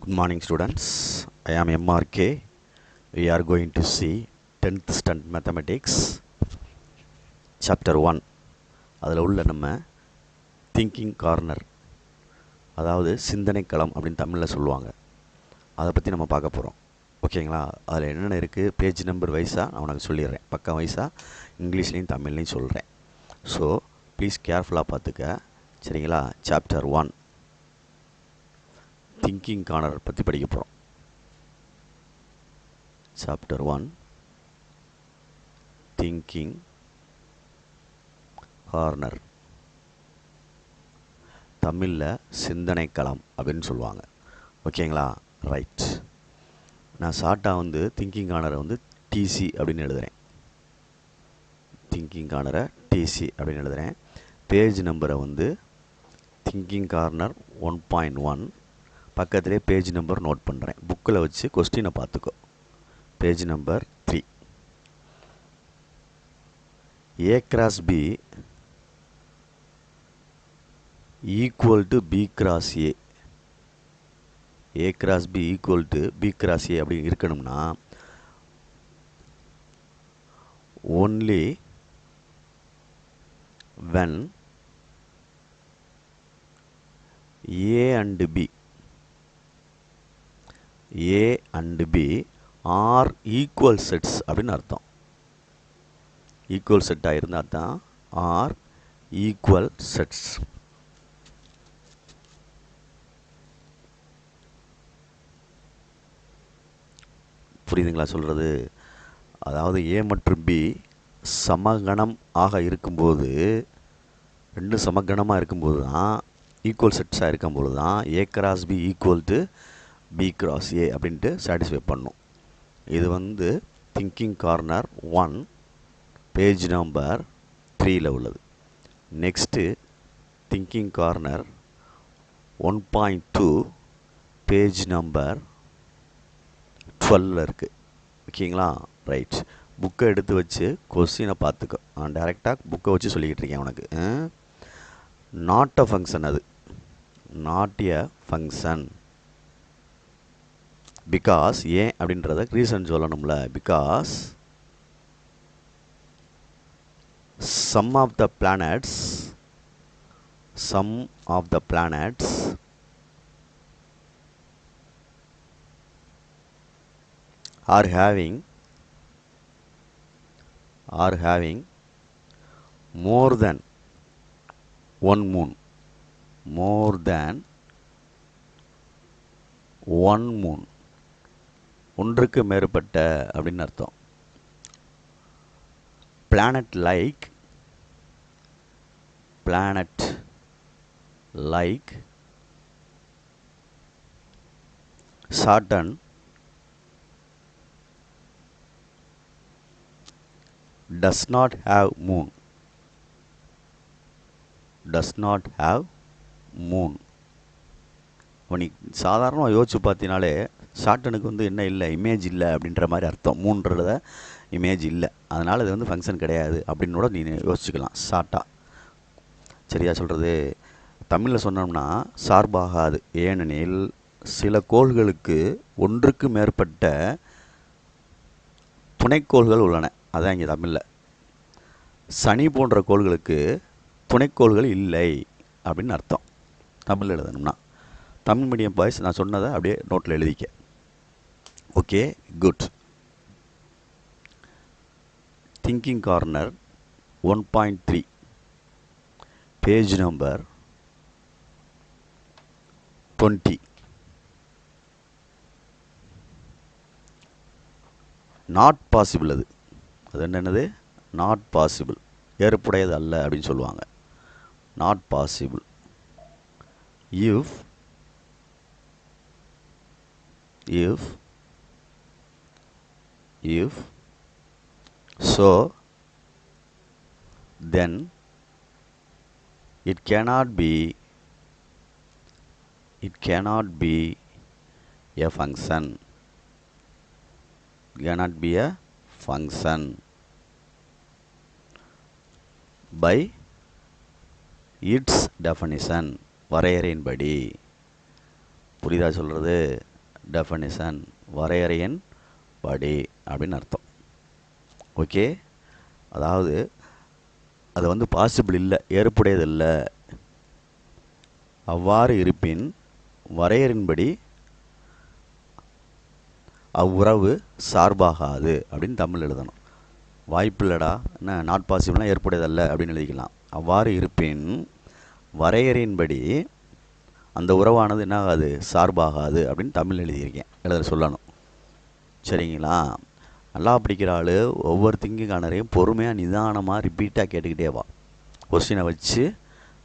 Good morning students, I am MRK. We are going to see 10th standard mathematics chapter 1. அதில் உள்ள நம்ம thinking corner, அதாவது சிந்தனை களம் அப்படின்னு தமிழில் சொல்லுவாங்க. அதை பற்றி நம்ம பார்க்க போகிறோம். ஓகேங்களா? அதில் என்னென்ன இருக்குது, பேஜ் நம்பர் வைஸாக நான் உனக்கு சொல்லிடுறேன். பக்கம் வைஸாக இங்கிலீஷ்லேயும் தமிழ்லையும் சொல்கிறேன். ஸோ ப்ளீஸ் கேர்ஃபுல்லாக பார்த்துக்க. சரிங்களா? சாப்டர் 1 திங்கிங் கார்னர் பற்றி படிக்க போகிறோம். சாப்டர் 1 திங்கிங் கார்னர், தமிழில் சிந்தனை களம் அப்படின்னு சொல்லுவாங்க. ஓகேங்களா? ரைட். நான் ஷார்ட்டாக திங்கிங் கார்னரை டிசி அப்படின்னு எழுதுகிறேன். திங்கிங் கார்னரை டிசி அப்படின்னு எழுதுகிறேன். பேஜ் நம்பரை திங்கிங் கார்னர் 1.1 பக்கத்திலே பேஜ் நம்பர் நோட் பண்ணுறேன். புக்கில் வச்சு கொஸ்டினை பார்த்துக்கோ. பேஜ் number 3. A cross B equal to B cross A. A cross B equal to B cross A அப்படி இருக்கணும்னா only when A and B are equal sets அப்படின்னு அர்த்தம். ஈக்குவல் செட்டாக இருந்தால் தான் ஆர் ஈக்குவல் செட்ஸ். புரியுதுங்களா சொல்கிறது? அதாவது ஏ மற்றும் பி சமகணம் ஆக இருக்கும்போது, ரெண்டு சமகணமாக இருக்கும்போது தான், ஈக்குவல் செட்ஸாக இருக்கும்போது தான் A cross B equal to B cross A அப்படின்ட்டு சாட்டிஸ்ஃபை பண்ணும். இது திங்கிங் கார்னர் 1 பேஜ் நம்பர் 3ல் உள்ளது. Next thinking corner 1.2 page number 12ல் இருக்குது. ஓகேங்களா? ரைட். புக்கை எடுத்து வச்சு கொஸ்டினை பார்த்துக்கோ. நான் டைரெக்டாக புக்கை வச்சு சொல்லிக்கிட்டு இருக்கேன் உனக்கு. நாட் அ ஃபங்க்ஷன், அது நாட் எ ஃபங்க்ஷன். பிகாஸ் ஏன் அப்படின்றத ரீசன் சொல்லணும்ல. Because some of the planets are having more than one moon. ஒன்றுக்கு மேற்பட்ட அப்படின்னு அர்த்தம். planet like Saturn does not have moon. நீ சாதாரணமாக யோசிச்சு பார்த்தீங்கனாலே சாட்டனுக்கு என்ன இல்லை, இமேஜ் இல்லை அப்படின்ற மாதிரி அர்த்தம். மூன்றத இமேஜ் இல்லை, அதனால் இது ஃபங்க்ஷன் கிடையாது அப்படின்னு கூட நீ யோசிச்சுக்கலாம் ஷார்ட்டாக. சரியா சொல்கிறது? தமிழில் சொன்னோம்னா சார்பாகாது. ஏனெனில் சில கோள்களுக்கு ஒன்றுக்கு மேற்பட்ட துணைக்கோள்கள் உள்ளன. அதான் இங்கே தமிழில். சனி போன்ற கோள்களுக்கு துணைக்கோள்கள் இல்லை அப்படின்னு அர்த்தம் தமிழில் எழுதணும்னா. தமிழ் மீடியம் பாய்ஸ் நான் சொன்னதை அப்படியே நோட்டில் எழுதிக்க. Okay, good. Thinking corner 1.3 page number 20. Not possible. அது என்னென்னது? நாட் பாசிபிள், ஏற்புடையது அல்ல அப்படின்னு சொல்லுவாங்க. Not possible if so then it cannot be a function. By its definition, வரையறையின்படி. புரியுதா சொல்கிறது? டெஃபனிஷன், வரையறையின் படி அப்படின்னு அர்த்தம். ஓகே, அதாவது அது வந்து பாசிபிள் இல்லை, ஏற்புடையதில்லை. அவ்வாறு இருப்பின் வரையறையின்படி அவ்வுறவு சார்பாகாது அப்படின்னு தமிழ் எழுதணும். வாய்ப்பில்லடா, என்ன நாட் பாசிபிள்னால் ஏற்புடையதல்ல அப்படின்னு எழுதிக்கலாம். அவ்வாறு இருப்பின் வரையறையின்படி அந்த உறவானது என்ன ஆகாது, சார்பாகாது அப்படின்னு தமிழ் எழுதியிருக்கேன், எழுத சொல்லணும். சரிங்களா? நல்லா படிக்கிற ஆள் ஒவ்வொரு திங்கிங் கார்னரையும் பொறுமையாக நிதானமாக ரிப்பீட்டாக கேட்டுக்கிட்டே வா. கொஸ்டினை வச்சு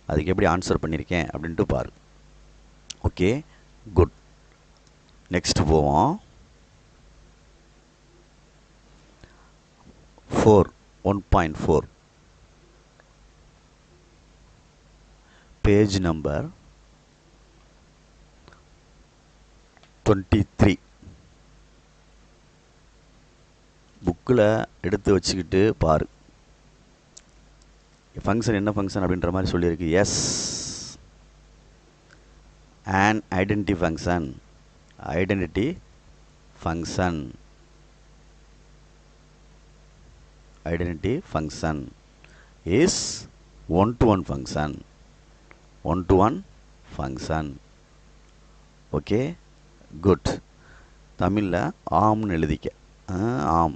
அதுக்கு எப்படி ஆன்சர் பண்ணியிருக்கேன் அப்படின்ட்டு பாரு. Okay, good. நெக்ஸ்ட் போவோம். 1.4 பேஜ் நம்பர் 23. புக்கில் எடுத்து வச்சுக்கிட்டு பாரு. ஃபங்க்ஷன் என்ன ஃபங்க்ஷன் அப்படின்ற மாதிரி சொல்லியிருக்கு. Yes, an identity function. Identity function. Identity function is one-to-one function. One-to-one function. Okay, good. தமிழில் ஆம்னு எழுதிக்க. ஆம்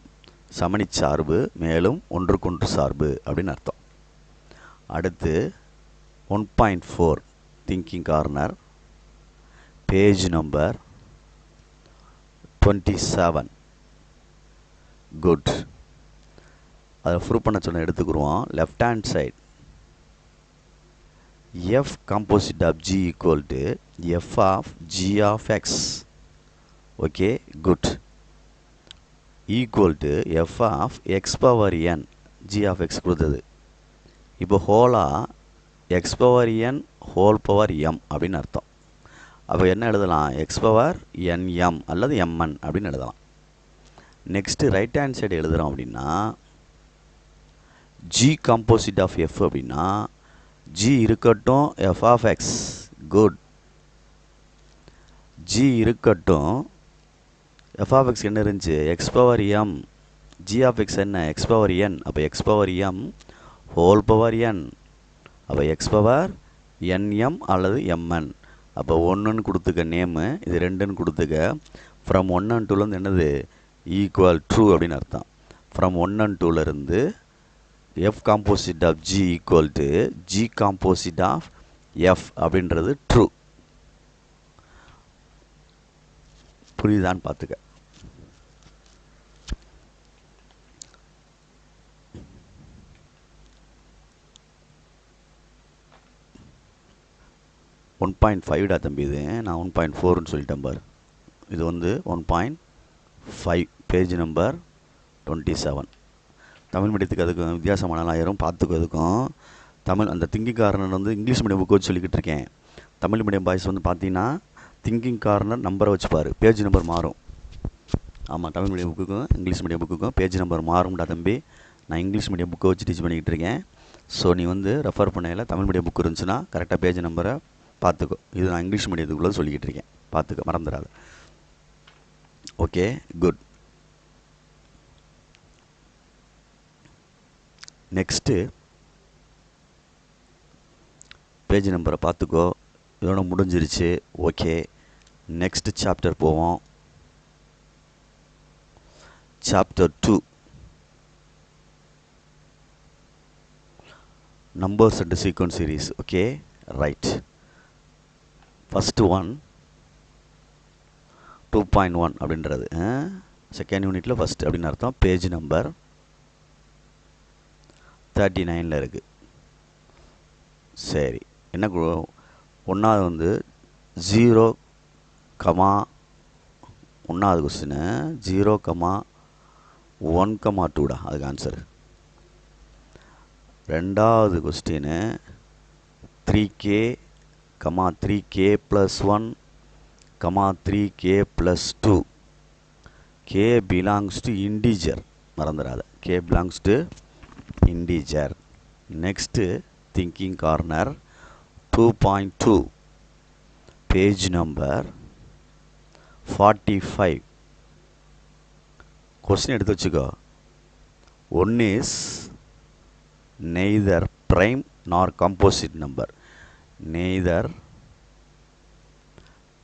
சமணிச்சார்பு, மேலும் ஒன்றுக்கொன்று சார்பு அப்படின்னு அர்த்தம். அடுத்து 1.4 thinking corner page number 27. Good. அதை ப்ரூவ் பண்ண சொன்ன எடுத்துக்கிடுவோம். Left hand side f composite of g equal to f of g of x. Okay, good. Equal to f of x power n, g of x கொடுத்தது. இப்போ ஹோலாக x power n whole power m அப்படின்னு அர்த்தம். அப்போ என்ன எழுதலாம், x power nm அல்லது mn அப்படின்னு எழுதலாம். நெக்ஸ்ட்டு ரைட் ஹேண்ட் சைடு எழுதுகிறோம் அப்படின்னா g composite of f அப்படின்னா g இருக்கட்டும் f of x. Good. g இருக்கட்டும் f of x என்ன இருந்துச்சு, x power m. g of x என்ன, x பவர் n. அப்போ x power m whole power n. அப்போ x பவர் nm அல்லது mn. அப்போ 1ன்னு கொடுத்துக்க நேமு, இது 2ன்னு கொடுத்துக்க. ஃப்ரம் 1 and 2லேருந்து என்னது, ஈக்குவல் ட்ரூ அப்படின்னு அர்த்தம். From 1 and 2லேருந்து f composite of g equal to g composite of f அப்படின்றது ட்ரூ. புரியுதான்னு பார்த்துக்க. ஒன் 1.5 தம்பி, இது நான் 1.4ன்னு சொல்லிட்டேன் பாரு. இது வந்து 1.5 பேஜ் நம்பர் 27. தமிழ் மீடியத்துக்கு அதுக்கும் வித்தியாசமான ஆயிரம் பார்த்துக்கிறதுக்கும். தமிழ் அந்த திங்கிங் கார்னர் வந்து இங்கிலீஷ் மீடியம் புக்கு வச்சு சொல்லிக்கிட்டு இருக்கேன். தமிழ் மீடியம் பாய்ஸ் வந்து பார்த்தீங்கன்னா திங்கிங் கார்னர் நம்பரை வச்சுப்பார், பேஜ் நம்பர் மாறும். ஆமாம், தமிழ் மீடியம் புக்குக்கும் இங்கிலீஷ் மீடியம் புக்குக்கும் பேஜ் நம்பர் மாறும்டா தம்பி. நான் இங்கிலீஷ் மீடியம் புக்கை வச்சு டீச் பண்ணிக்கிட்டு இருக்கேன். ஸோ நீ வந்து ரெஃபர் பண்ணையில் தமிழ் மீடியம் புக்கு இருந்துச்சுன்னா கரெக்டாக பேஜ் நம்பரை பார்த்துக்கோ. இது நான் இங்கிலீஷ் மீடியத்துக்குள்ளே சொல்லிக்கிட்டு இருக்கேன், பார்த்துக்க, மறந்துடாது. Okay, good. நெக்ஸ்ட்டு பேஜ் நம்பரை பார்த்துக்கோ. இதோட முடிஞ்சிருச்சு. ஓகே, நெக்ஸ்ட் சாப்டர் போவோம். Chapter 2 numbers and sequence series. Okay, right. First one 2.1 அப்படின்றது செகண்ட் யூனிட்டில் ஃபஸ்ட் அப்படின்னு அர்த்தம். பேஜ் நம்பர் 39 இருக்குது. சரி, என்ன ஒன்றாவது வந்து 0, ஒன்றாவது கொஸ்டின் 0,1,2டா அதுக்கு ஆன்சரு. ரெண்டாவது question 3k, 3k + 1, 3k + 2. k belongs to integer, மறந்துடாத, k belongs to integer. Next thinking corner 2.2 page number 45. Question எடுத்து வச்சுக்கோ. 1 is neither prime nor composite number. Neither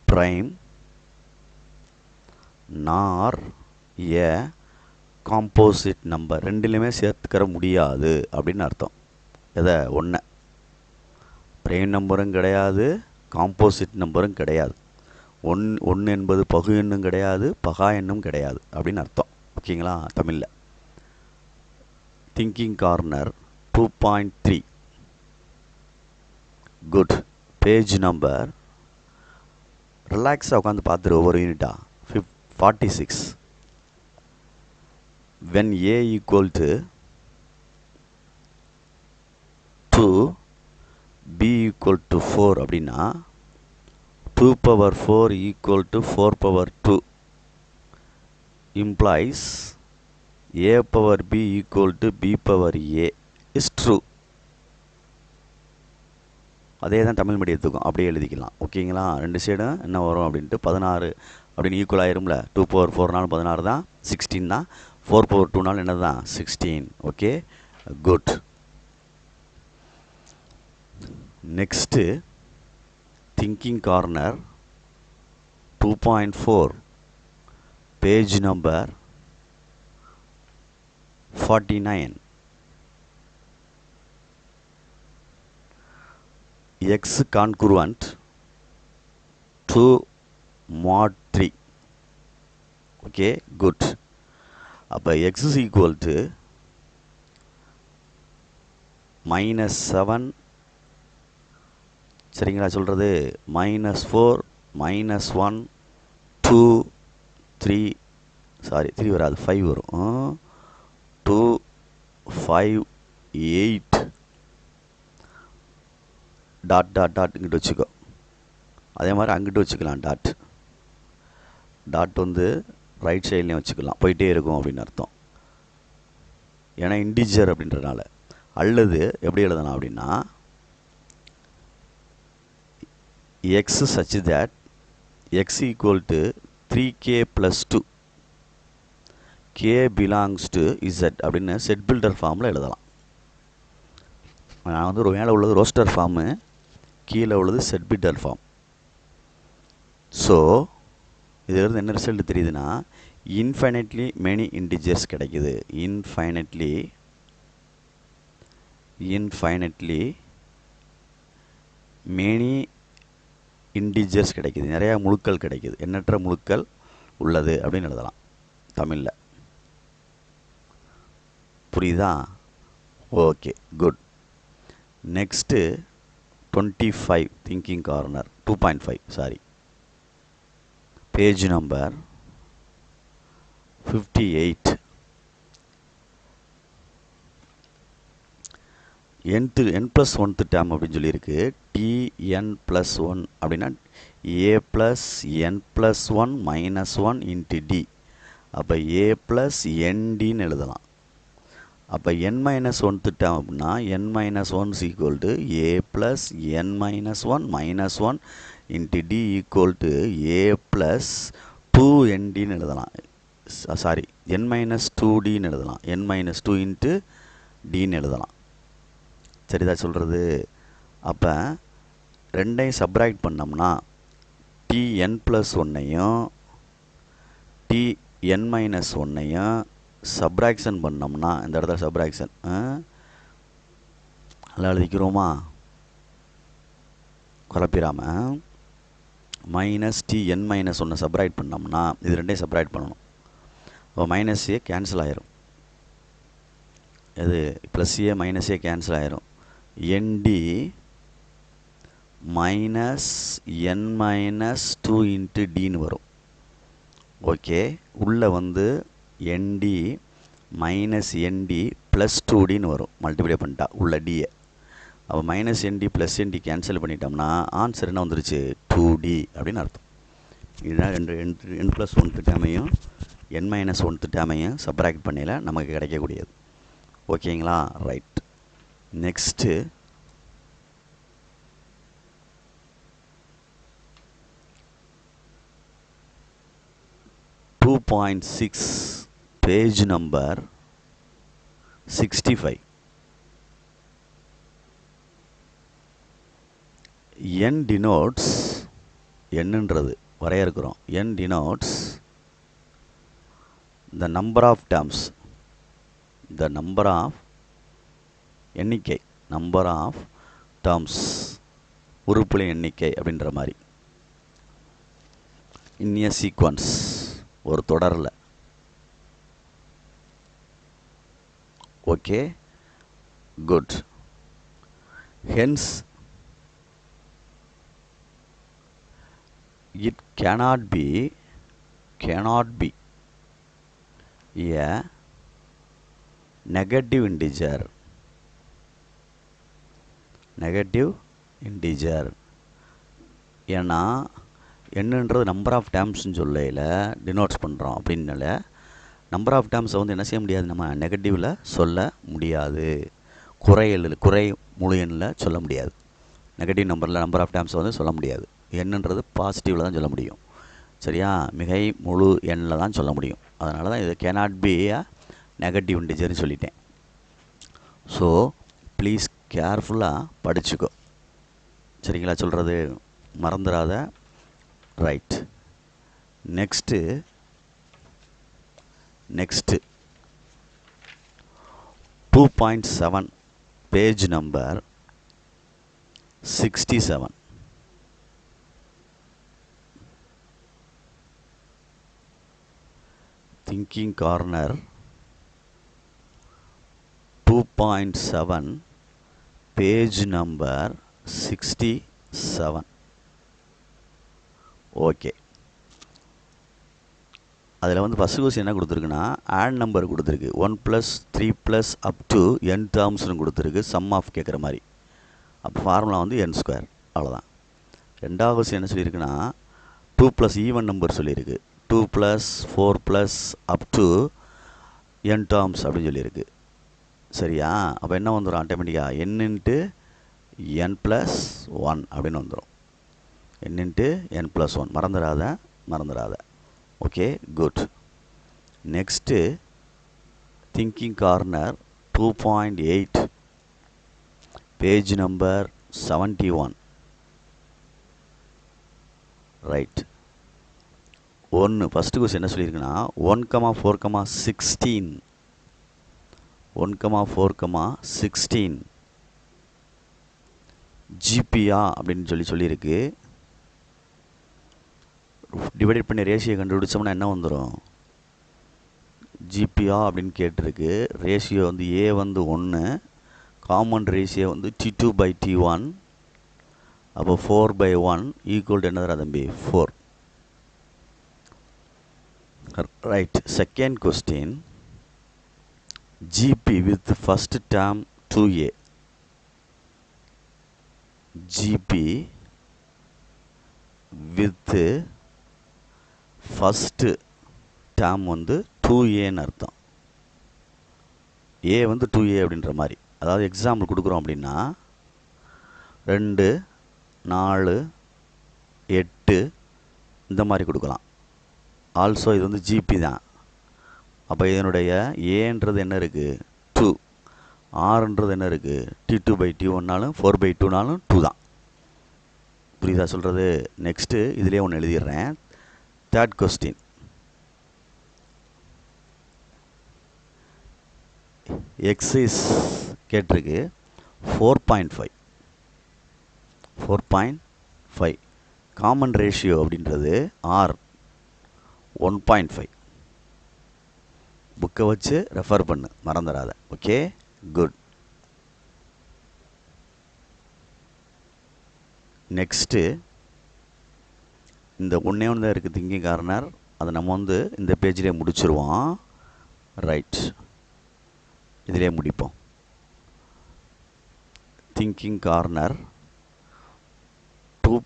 prime nor a composite number. ரெண்டிலுமே சேர்த்துக்கிற முடியாது அப்படின்னு அர்த்தம். எதை? ஒன்று. Prime நம்பரும் கிடையாது, காம்போசிட் நம்பரும் கிடையாது. ஒன்று என்பது பகு எண்ணும் கிடையாது, பகா எண்ணும் கிடையாது அப்படின்னு அர்த்தம். ஓகேங்களா? தமிழில். Thinking corner 2.3. Good. Page number, ரிலாக்ஸாக உட்காந்து பார்த்துரு ஒவ்வொரு யூனிட்டா. 46. when a equal to 2, b equal to 4 அப்படின்னா 2 power 4 equal to 4 power 2 implies a power b equal to b power a is true. அதே தான் தமிழ் மீடியத்துக்கும் அப்படியே எழுதிக்கலாம். ஓகேங்களா? ரெண்டு சைடும் என்ன வரும் அப்படின்ட்டு 16 அப்படின்னு ஈக்குவல் ஆயிரும்ல. 2 power 4 16 தான், 16 தான். 4 power 2 என்ன தான்? 16. Okay, good. Next thinking corner 2.4, page number 49. x congruent to mod 3. Okay, good. அப்போ x is equal to -7, சரிங்களா சொல்கிறது? -4, -1, 2, 3, சாரி 3 வராது, 5 வரும். 2, 5, 8 டாட் டாட் டாட் இங்கிட்டு வச்சுக்கோ. அதே மாதிரி அங்கிட்டு வச்சுக்கலாம் டாட். டாட் வந்து ரைட் சைட்லேயும் வச்சுக்கலாம், போயிட்டே இருக்கும் அப்படின்னு அர்த்தம். ஏன்னா இன்டிஜர் அப்படின்றனால. அல்லது எப்படி எழுதலாம் அப்படின்னா x such that x equal to 3k plus 2, k belongs to z அப்படின்னு செட் பில்டர் ஃபார்மில் எழுதலாம். நான் வந்து மேலே உள்ளது ரோஸ்டர் ஃபார்மு, கீழே உள்ளது செட் பில்டர் ஃபார்ம். ஸோ இதிலிருந்து என்ன ரிசல்ட் தெரியுதுன்னா இன்ஃபைனைட்லி மெனி இன்டிஜர்ஸ் கிடைக்குது. இன்ஃபைனைட்லி மெனி இன்டிஜர்ஸ் கிடைக்குது, நிறையா முழுக்கள் கிடைக்குது, எண்ணற்ற முழுக்கள் உள்ளது அப்படின்னு எழுதலாம் தமிழில். புரியுதா? Okay, good. Next 25 thinking corner 2.5, sorry, page number 58. n+1 term அப்படின்னு சொல்லியிருக்கு. tn+1 அப்படின்னா a + n+1 - 1 × d. அப்போ a + nd எழுதலாம். அப்போ n-1 டேர்ம் அப்படின்னா n-1 = a + n-1 - 1 × d = a + 2nd எழுதலாம். சாரி, n-2d எழுதலாம். n-2 × d எழுதலாம். சரிதா சொல்கிறது? அப்போ ரெண்டையும் சப்ராக்ட் பண்ணோம்னா tn+1ஐயும் tn-1ஐயும் சப்ராக்ஷன் பண்ணோம்னா, இந்த இடத்துல சப்ராக்ஷன் நல்லா எழுதிக்கிறோமா? குழப்பிடாமல். -tn-1 சப்ராக்ட் பண்ணோம்னா இது ரெண்டையும் சப்ராக்ட் பண்ணணும். அப்போ -a கேன்சல் ஆயிரும். இது +a -a கேன்சல் ஆயிரும். nd -n-2 × dன்னு வரும். ஓகே, உள்ளே வந்து nd -nd + 2dன்னு வரும். மல்டிப்ளை பண்ணிட்டா உள்ள டியை. அப்போ -nd + nd கேன்சல் பண்ணிட்டோம்னா ஆன்சர் என்ன வந்துருச்சு? 2d அப்படின்னு அர்த்தம். இதுதான் n+1 டேர்மையும் n-1 டேர்மையும் சப்ராக்ட் பண்ணல நமக்கு கிடைக்கக்கூடியது. ஓகேங்களா? Right. Next 2.6 page number 65. n denotes என்னன்றது வரையறுக்கிறோம். n denotes the number of terms, the number of எண்ணிக்கை, number of terms, உறுப்புகளின் எண்ணிக்கை அப்படின்ற மாதிரி. in a sequence, ஒரு தொடரில். Okay, good. hence it cannot be a negative integer. ஏன்னா என்னன்றது நம்பர் ஆஃப் டேர்ம்ஸ்னு சொல்லையில் டினோட்ஸ் பண்ணுறோம் அப்படின்னால நம்பர் ஆஃப் டேர்ம்ஸை வந்து என்ன செய்ய முடியாது, நம்ம நெகட்டிவில் சொல்ல முடியாது. குறை முழு எண்ணில் சொல்ல முடியாது. நெகட்டிவ் நம்பர் ஆஃப் டேர்ம்ஸை வந்து சொல்ல முடியாது. என்னன்றது பாசிட்டிவில் தான் சொல்ல முடியும். சரியா? மிகை முழு எண்ணில் தான் சொல்ல முடியும். அதனால தான் இது கேனாட் பி a நெகட்டிவ் இன்டிஜர்னு சொல்லிட்டேன். ஸோ ப்ளீஸ் கேர்ஃபுல்லாக படிச்சுக்கோ. சரிங்களா? சொல்கிறது மறந்துடாத. Right. Next 2.7 page number 67. Thinking corner 2.7 page number 67. Okay, அதில் வந்து ஃபஸ்ட் கொஸ்டின் என்ன கொடுத்துருக்குன்னா ஆட் நம்பர் கொடுத்துருக்கு. 1 + 3 + up to n டேர்ம்ஸ்னு கொடுத்துருக்கு. சம் ஆஃப் கேட்குற மாதிரி. அப்போ ஃபார்முலா வந்து n². அவ்வளோதான். ரெண்டாவது கொஸ்டின் என்ன சொல்லியிருக்குன்னா 2 + ஈவன் நம்பர் சொல்லியிருக்கு. 2 + 4 + up to n டேர்ம்ஸ் அப்படின்னு சொல்லியிருக்கு. சரியா? அப்போ என்ன வந்துடும் ஆட்டோமேட்டிக்காக n × n + 1 அப்படின்னு வந்துடும். n × n + 1. மறந்துடாத. Okay, good. Next thinking corner 2.8 page number 71. Right. First question என்ன சொல்லியிருக்குன்னா 1,4,16 1,4,16 ஜிபியா அப்படின்னு சொல்லியிருக்கு. டிவைடட் பண்ணி ரேஷியோ கண்டுபிடிச்சோம்னா என்ன வந்துடும்? ஜிபியா அப்படின்னு கேட்டிருக்கு. ரேஷியோ வந்து ஏ வந்து 1, காமன் ரேஷியோ வந்து T2/T1. அப்போ 4/1 ஈக்குவல் டு என்னதுரா தம்பி? 4. Right. Second question GB with first term 2a. GB with first term வந்து 2aன்னு அர்த்தம். ஏ வந்து 2a அப்படின்ற மாதிரி. அதாவது எக்ஸாம்பிள் கொடுக்குறோம் அப்படின்னா 2, 4, 8 இந்த மாதிரி கொடுக்கலாம். ஆல்சோ இது வந்து ஜிபி தான். அப்போ இதனுடைய ஏன்றது என்ன இருக்குது? 2. ஆர்ன்றது என்ன இருக்குது? T2/T1னாலும் 4/2னாலும் 2 தான். புரியுதா சொல்கிறது? நெக்ஸ்ட்டு இதிலே ஒன்று எழுதிடுறேன். தேர்ட் கொஸ்டின் எக்ஸைஸ் கேட்டிருக்கு. 4.5 காமன் ரேஷியோ அப்படின்றது ஆர் 1.5. புக்கை வச்சு ரெஃபர் பண்ணு, மறந்துடாத. Okay, good. நெக்ஸ்ட்டு இந்த ஒன்றே ஒன்று தான் இருக்குது திங்கிங் கார்னர். அதை நம்ம வந்து இந்த பேஜ்லேயே முடிச்சிருவோம். ரைட், இதிலே முடிப்போம். Thinking corner 2.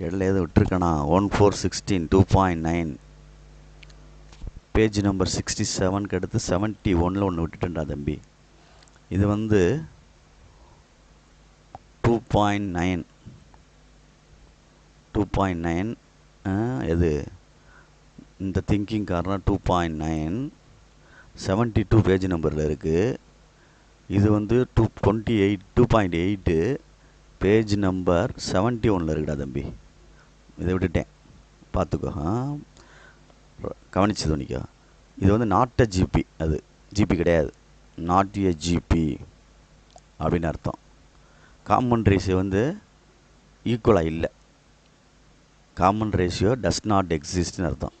இடையில எதுவும் விட்டுருக்கேனா? 1416 2.9 பேஜ் நம்பர் 67க்கு அடுத்து 71 ஒன்று விட்டுட்டேன்டா தம்பி. இது வந்து 2 2.9 எது இந்த திங்கிங் கார்னர் 2.9 72 பேஜ் நம்பரில் இருக்குது. இது வந்து 2.8 பேஜ் நம்பர் 71 இருக்குடா தம்பி. இதை விட்டுட்டேன், பார்த்துக்கோ. கவனிச்சு தோணிக்கோ. இது வந்து நாட் எ ஜிபி, அது ஜிபி கிடையாது, நாட் எ ஜிபி அப்படின்னு அர்த்தம். காமன் ரேஷியோ வந்து ஈக்குவலாக இல்லை. காமன் ரேஷியோ டஸ் நாட் எக்ஸிஸ்ட்னு அர்த்தம்.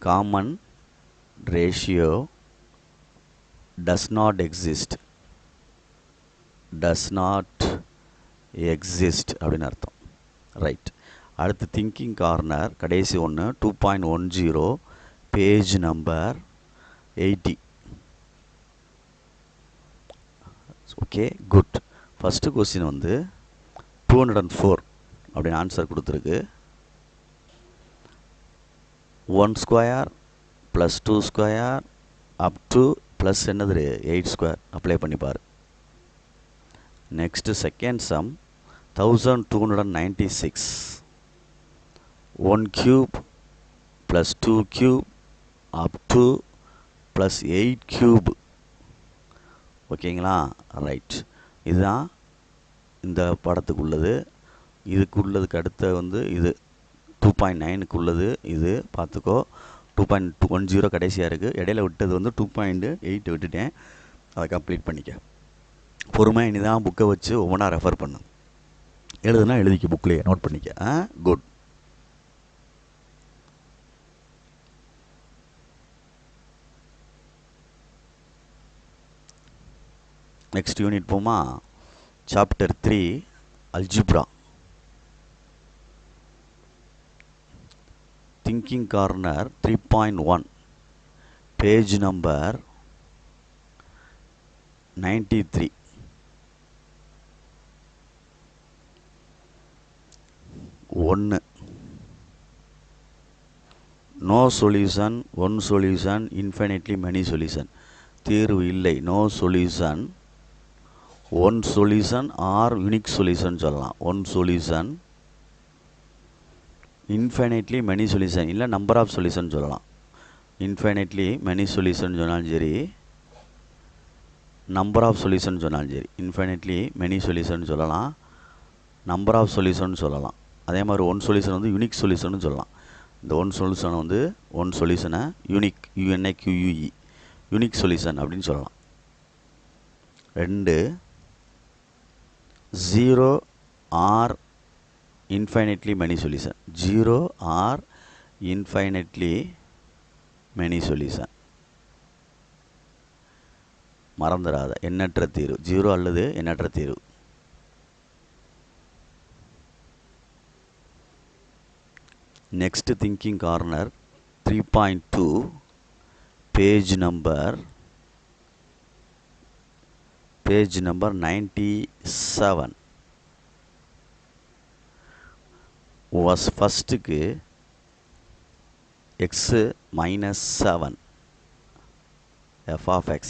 Common ratio does not exist அப்படின்னு அர்த்தம். ரைட். அடுத்து திங்கிங் கார்னர் கடைசி ஒன்று 2.10 page number 80. Okay, good. First question வந்து 204 அப்படின்னு ஆன்சர் கொடுத்துருக்கு. 1 square plus 2 square up to plus என்னது 8 ஸ்கொயர் அப்ளை பண்ணிப்பார். Next second sum 1296. 1 cube plus 2 cube up to plus 8 cube. ஓகேங்களா? ரைட். இதுதான் இந்த படத்துக்கு உள்ளது. இதுக்குள்ளதுக்கு அடுத்த வந்து இது 2.9க்கு உள்ளது. இது பார்த்துக்கோ. 2.10 கடைசியாக இருக்குது. இடையில விட்டது வந்து 2.8 விட்டுட்டேன். அதை கம்ப்ளீட் பண்ணிக்க. பொறுமையாக இனி தான் புக்கை வச்சு ஒவ்வொன்றா ரெஃபர் பண்ணு. எழுதுனா எழுதிக்க, புக்லேயே நோட் பண்ணிக்க. குட். நெக்ஸ்ட் யூனிட் போமா. Chapter 3 algebra. Thinking corner 3.1 page number 93. 1 no solution, one solution, infinitely many solution. தீர்வு இல்லை. No solution, one solution or unique solution சொல்லலாம். One solution, infinitely many solution இல்லை நம்பர் ஆஃப் சொல்யூஷன் சொல்லலாம். Infinitely many solution சொன்னாலும் சரி, number of solution சொன்னாலும் சரி. Infinitely many solution சொல்லலாம், நம்பர் ஆஃப் சொல்யூஷன் சொல்லலாம். அதே மாதிரி ஒன் சொல்யூஷன் வந்து யூனிக் சொல்யூஷன் சொல்லலாம். இந்த ஒன் சொல்யூஷனை வந்து ஒன் சொல்யூஷனை யூனிக், UNIQUE, யூனிக் சொல்யூஷன் அப்படின்னு சொல்லலாம். 2 0 R infinitely many solution. 0 or infinitely many solution. மறந்துடாத, எண்ணற்ற தீர்வு. 0 அல்லது எண்ணற்ற தீர்வு. Next thinking corner 3.2 page number 97. was ஃபஸ்ட்டுக்கு x minus 7 f of x.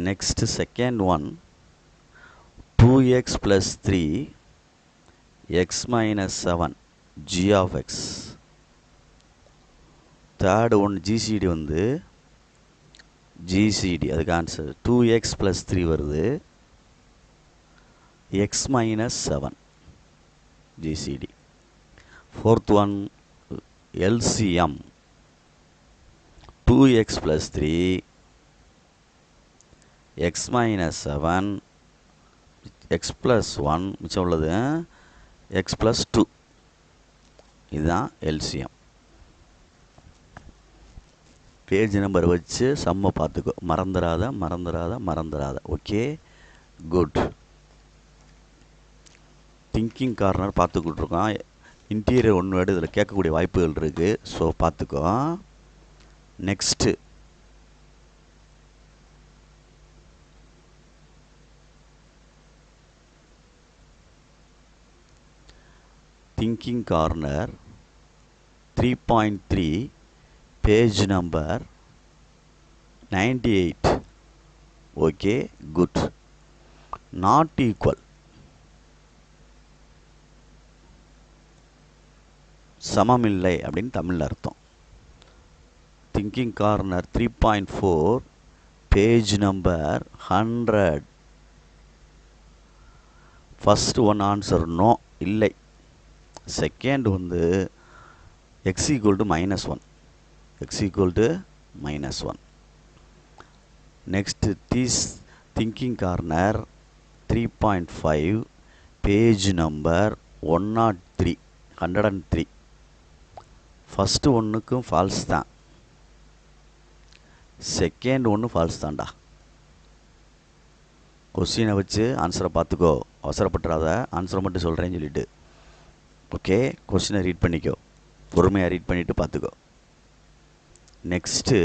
next second one 2x plus 3 x minus 7 g of x. third one GCD வந்து GCD, அதுக்கு answer 2x plus 3 வருது, x minus 7 GCD. fourth one LCM 2x plus 3 x minus 7 x plus 1 மிச்சம் உள்ளது x plus 2. இதுதான் LCM. Page number வச்சு சம்மை பார்த்துக்கோ. மறந்துடாத. Okay, good. Thinking corner பார்த்துக்கிட்டு இருக்கோம். இன்டீரியர் ஒன்று வேர்டு இதில் கேட்கக்கூடிய வாய்ப்புகள் இருக்குது. ஸோ பார்த்துக்கோ. Next thinking corner 3.3 page number 98. Okay, good. Not equal, சமமில்லை அப்படின்னு தமிழில் அர்த்தம். Thinking corner 3.4 page number 100. First one answer no, இல்லை. செகண்ட் வந்து x equal to -1, x equal to -1. Next this thinking corner 3.5 page number 103, 103. First ஒன்றுக்கும் falls தான், second ஒன்று falls தான்டா. கொஸ்டினை வச்சு ஆன்சரை பார்த்துக்கோ, அவசரப்பட்டுறாத, ஆன்சரை மட்டும் சொல்கிறேன்னு சொல்லிட்டு. ஓகே, கொஸ்டினை ரீட் பண்ணிக்கோ, பொறுமையாக ரீட் பண்ணிவிட்டு பார்த்துக்கோ. நெக்ஸ்ட்டு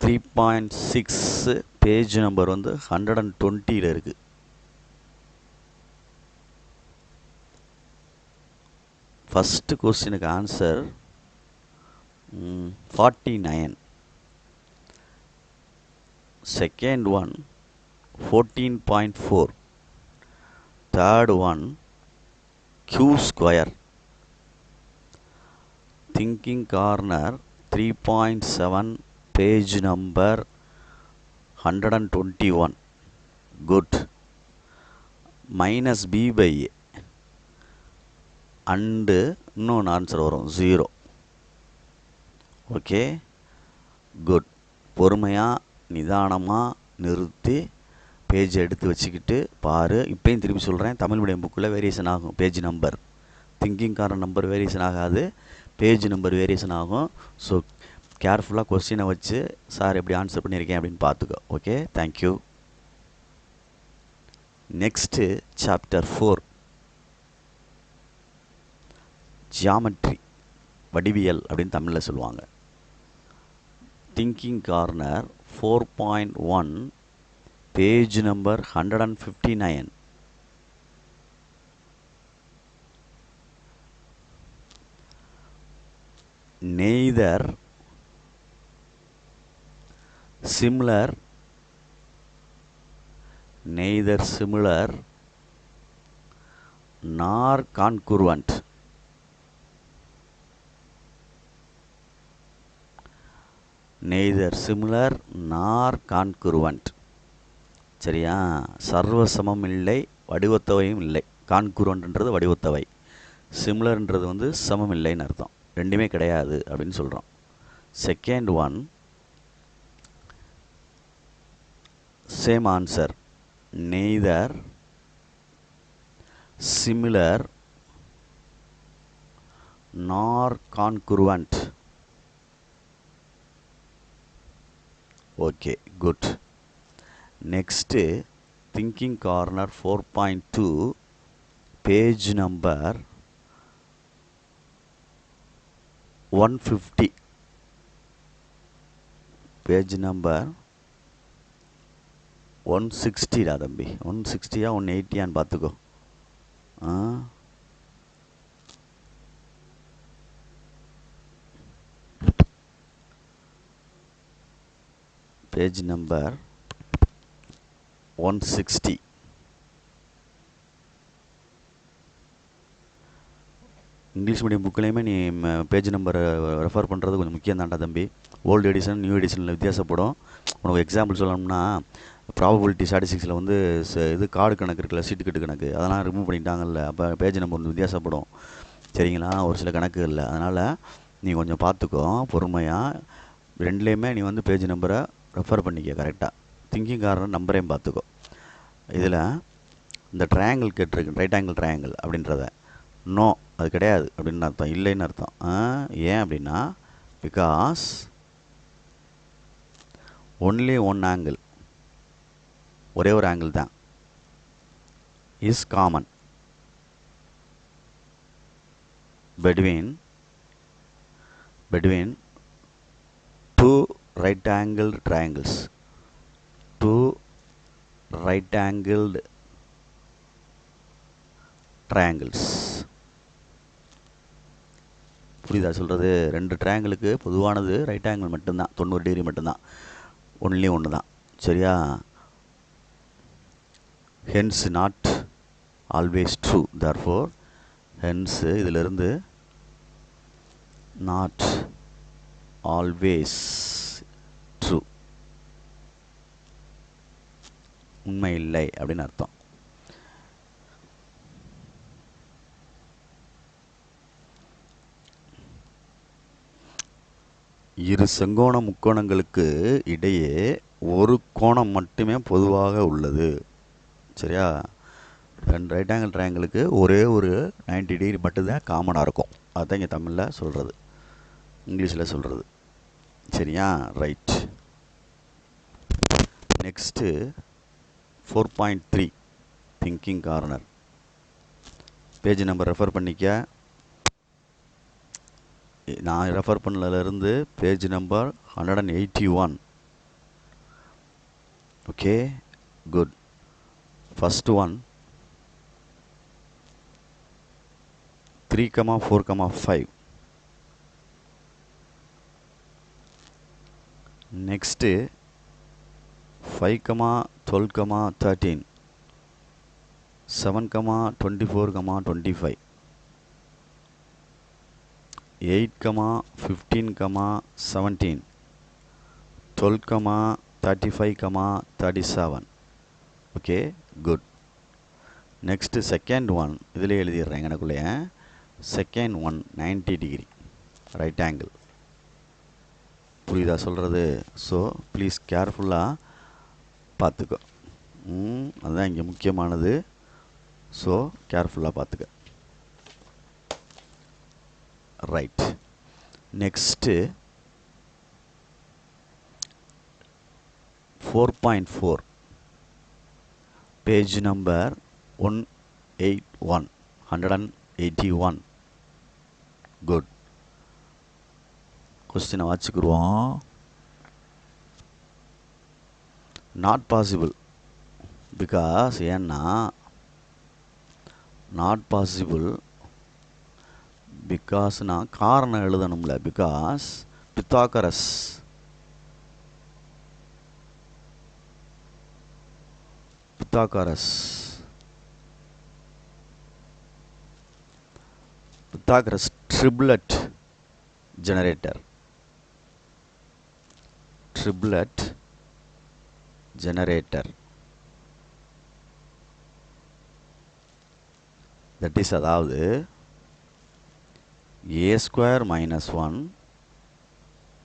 3.6 பேஜ் நம்பர் வந்து 120 இருக்குது. ஃபஸ்ட்டு கொஸ்டினுக்கு answer 49, second one 14.4, third one Q². Thinking corner 3.7 page number 121. Good. -b/a and இன்னொன்று ஆன்சர் வரும் 0. Okay, good. பொறுமையாக நிதானமாக நிறுத்தி பேஜ் எடுத்து வச்சுக்கிட்டு பாரு. இப்போயும் திருப்பி சொல்கிறேன், தமிழ் மீடியம் புக்கில் வேரியேஷன் ஆகும் page number. Thinking corner number variation ஆகாது, பேஜ் நம்பர் வேரியேஷன் ஆகும். ஸோ கேர்ஃபுல்லாக கொஸ்டினை வச்சு சார் எப்படி ஆன்சர் பண்ணியிருக்கேன் அப்படின்னு பார்த்துக்கோ. Okay, thank you. Next chapter 4 geometry, வடிவியல் அப்படின்னு தமிழில் சொல்லுவாங்க. Thinking corner 4.1 page number 159. neither similar nor concurrent. neither similar nor concurrent. சரியா? சர்வ சமம் இல்லை, வடிவத்தவையும் இல்லை. கான்குரண்ட்ன்றது வடிவத்தவை, சிமிலர்ன்றது வந்து சமம் இல்லைன்னு அர்த்தம். ரெண்டுமே கிடையாது அப்படின்னு சொல்கிறோம். Second one same answer, neither similar nor congruent. Okay, good. Next thinking corner 4.2 page number 150. Page number 160 தம்பி, 160 180 பார்த்துக்கோ. பேஜ் நம்பர் 160. இங்கிலீஷ் மீடியம் புக்கிலையுமே நீ பேஜ் நம்பரை ரெஃபர் பண்ணுறது கொஞ்சம் முக்கியம் தான்டா தம்பி. ஓல்டு எடிஷன் நியூ எடிஷனில் வித்தியாசப்படும். உனக்கு எக்ஸாம்பிள் சொல்லணும்னா, ப்ராபபிலிட்டி ஸ்டாட்டிஸ்டிக்ஸில் வந்து இது கார்டு கணக்கு இருக்குல்ல, சீட்டு கட்டு கணக்கு, அதெல்லாம் ரிமூவ் பண்ணிட்டாங்கல்ல. அப்போ பேஜ் நம்பர் வந்து வித்தியாசப்படும். சரிங்களா? ஒரு சில கணக்கு இல்லை. அதனால் நீ கொஞ்சம் பார்த்துக்கோ பொறுமையாக. ரெண்டுலேயுமே நீ வந்து பேஜ் நம்பரை ரெஃபர் பண்ணிக்க கரெக்டாக. திங்கிங் கார்னர் நம்பரையும் பார்த்துக்கோ. இதில் இந்த ட்ரையாங்கிள் கேட்டிருக்கு, ரைட் ஆங்கிள் ட்ரையாங்கிள் அப்படின்றத நோ, அது கிடையாது அப்படின்னு அர்த்தம், இல்லைன்னு அர்த்தம். ஏன் அப்படின்னா, பிகாஸ் ஒன்லி ஒன் ஆங்கிள், ஒரே ஒரு ஆங்கிள் தான், is common between two right angled triangles. Two right angled triangles. புரியுதா சொல்கிறது? ரெண்டு ட்ரையாங்கிளுக்கு பொதுவானது ரைட் ஆங்கிள் மட்டும்தான், 90 டிகிரி மட்டும்தான், ஒன்லி ஒன்று தான். சரியா? Hence not always true, therefore hence இதிலிருந்து நாட் ஆல்வேஸ் ட்ரூ, உண்மை இல்லை அப்படின்னு அர்த்தம். இரு செங்கோண முக்கோணங்களுக்கு இடையே ஒரு கோணம் மட்டுமே பொதுவாக உள்ளது. சரியா? ரெண்டு ரைட் ஆங்கிள் ட்ரையாங்கிளுக்கு ஒரே ஒரு 90 டிகிரி மட்டும்தான் காமனாக இருக்கும். அதுதான் இங்கே தமிழில் சொல்கிறது, இங்கிலீஷில் சொல்கிறது. சரியா? Right. Next 4.3 thinking corner. Page number refer பண்ணிக்க. நான் ரெஃபர் பண்ணலேருந்து page number 181. Okay, good. First one 3,4,5. Next 5,12,13, 7,24,25, 8,15,17, 12,35,37. Okay, good. Next second one இதில் எழுதிடுறேன் எனக்குள்ளே. Second one 90 degree right angle. புரியுதா சொல்கிறது? ஸோ ப்ளீஸ் கேர்ஃபுல்லாக பார்த்துக்கோ. அதுதான் இங்கே முக்கியமானது. ஸோ கேர்ஃபுல்லாக பார்த்துக்க. Right. Next 4.4 page number 181. Good. கொஸ்டினை வாசிக்குருவோம். நாட் பாசிபிள் பிகாஸ், ஏன்னா நாட் பாசிபிள் பிகாஸ்னா காரணம் எழுதணும்ல. Because Pythagoras triplet generator. That is, அதாவது a square minus 1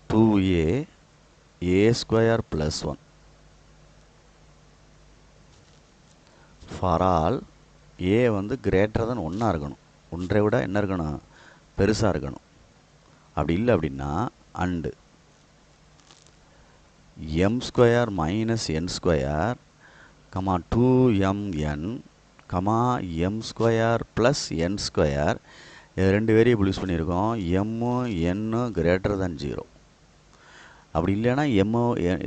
2a a square plus 1 for all a வந்து greater than 1 இருக்கணும். ஒன்றை விட என்ன இருக்கணும்? பெருசாக இருக்கணும். அப்படி இல்லை அப்படின்னா and m square minus n square 2mn m square plus n square. இது ரெண்டு வேரியபிள் யூஸ் பண்ணியிருக்கோம். எம்மு என்னு கிரேட்டர் தேன் 0. அப்படி இல்லைன்னா எம்மு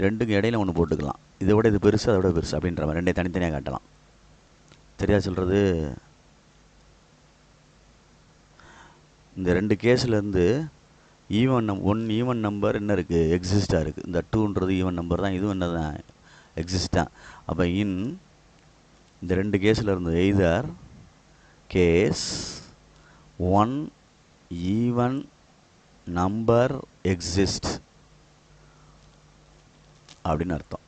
ரெண்டுக்கு இடையில ஒன்று போட்டுக்கலாம். இதை விட இது பெருசு, அதை விட பெருசு அப்படின்ற மாதிரி ரெண்டே தனித்தனியாக காட்டலாம். சரியா சொல்கிறது? இந்த ரெண்டு கேஸ்லேருந்து ஒன் ஈவன் நம்பர் என்ன இருக்குது? எக்ஸிஸ்டாக இருக்குது. இந்த 2ன்றது ஈவன் நம்பர் தான், இதுவும் என்ன தான் எக்ஸிஸ்டாக. அப்போ இந்த ரெண்டு கேஸில் இருந்து either case 1 even number exist அப்படின்னு அர்த்தம்.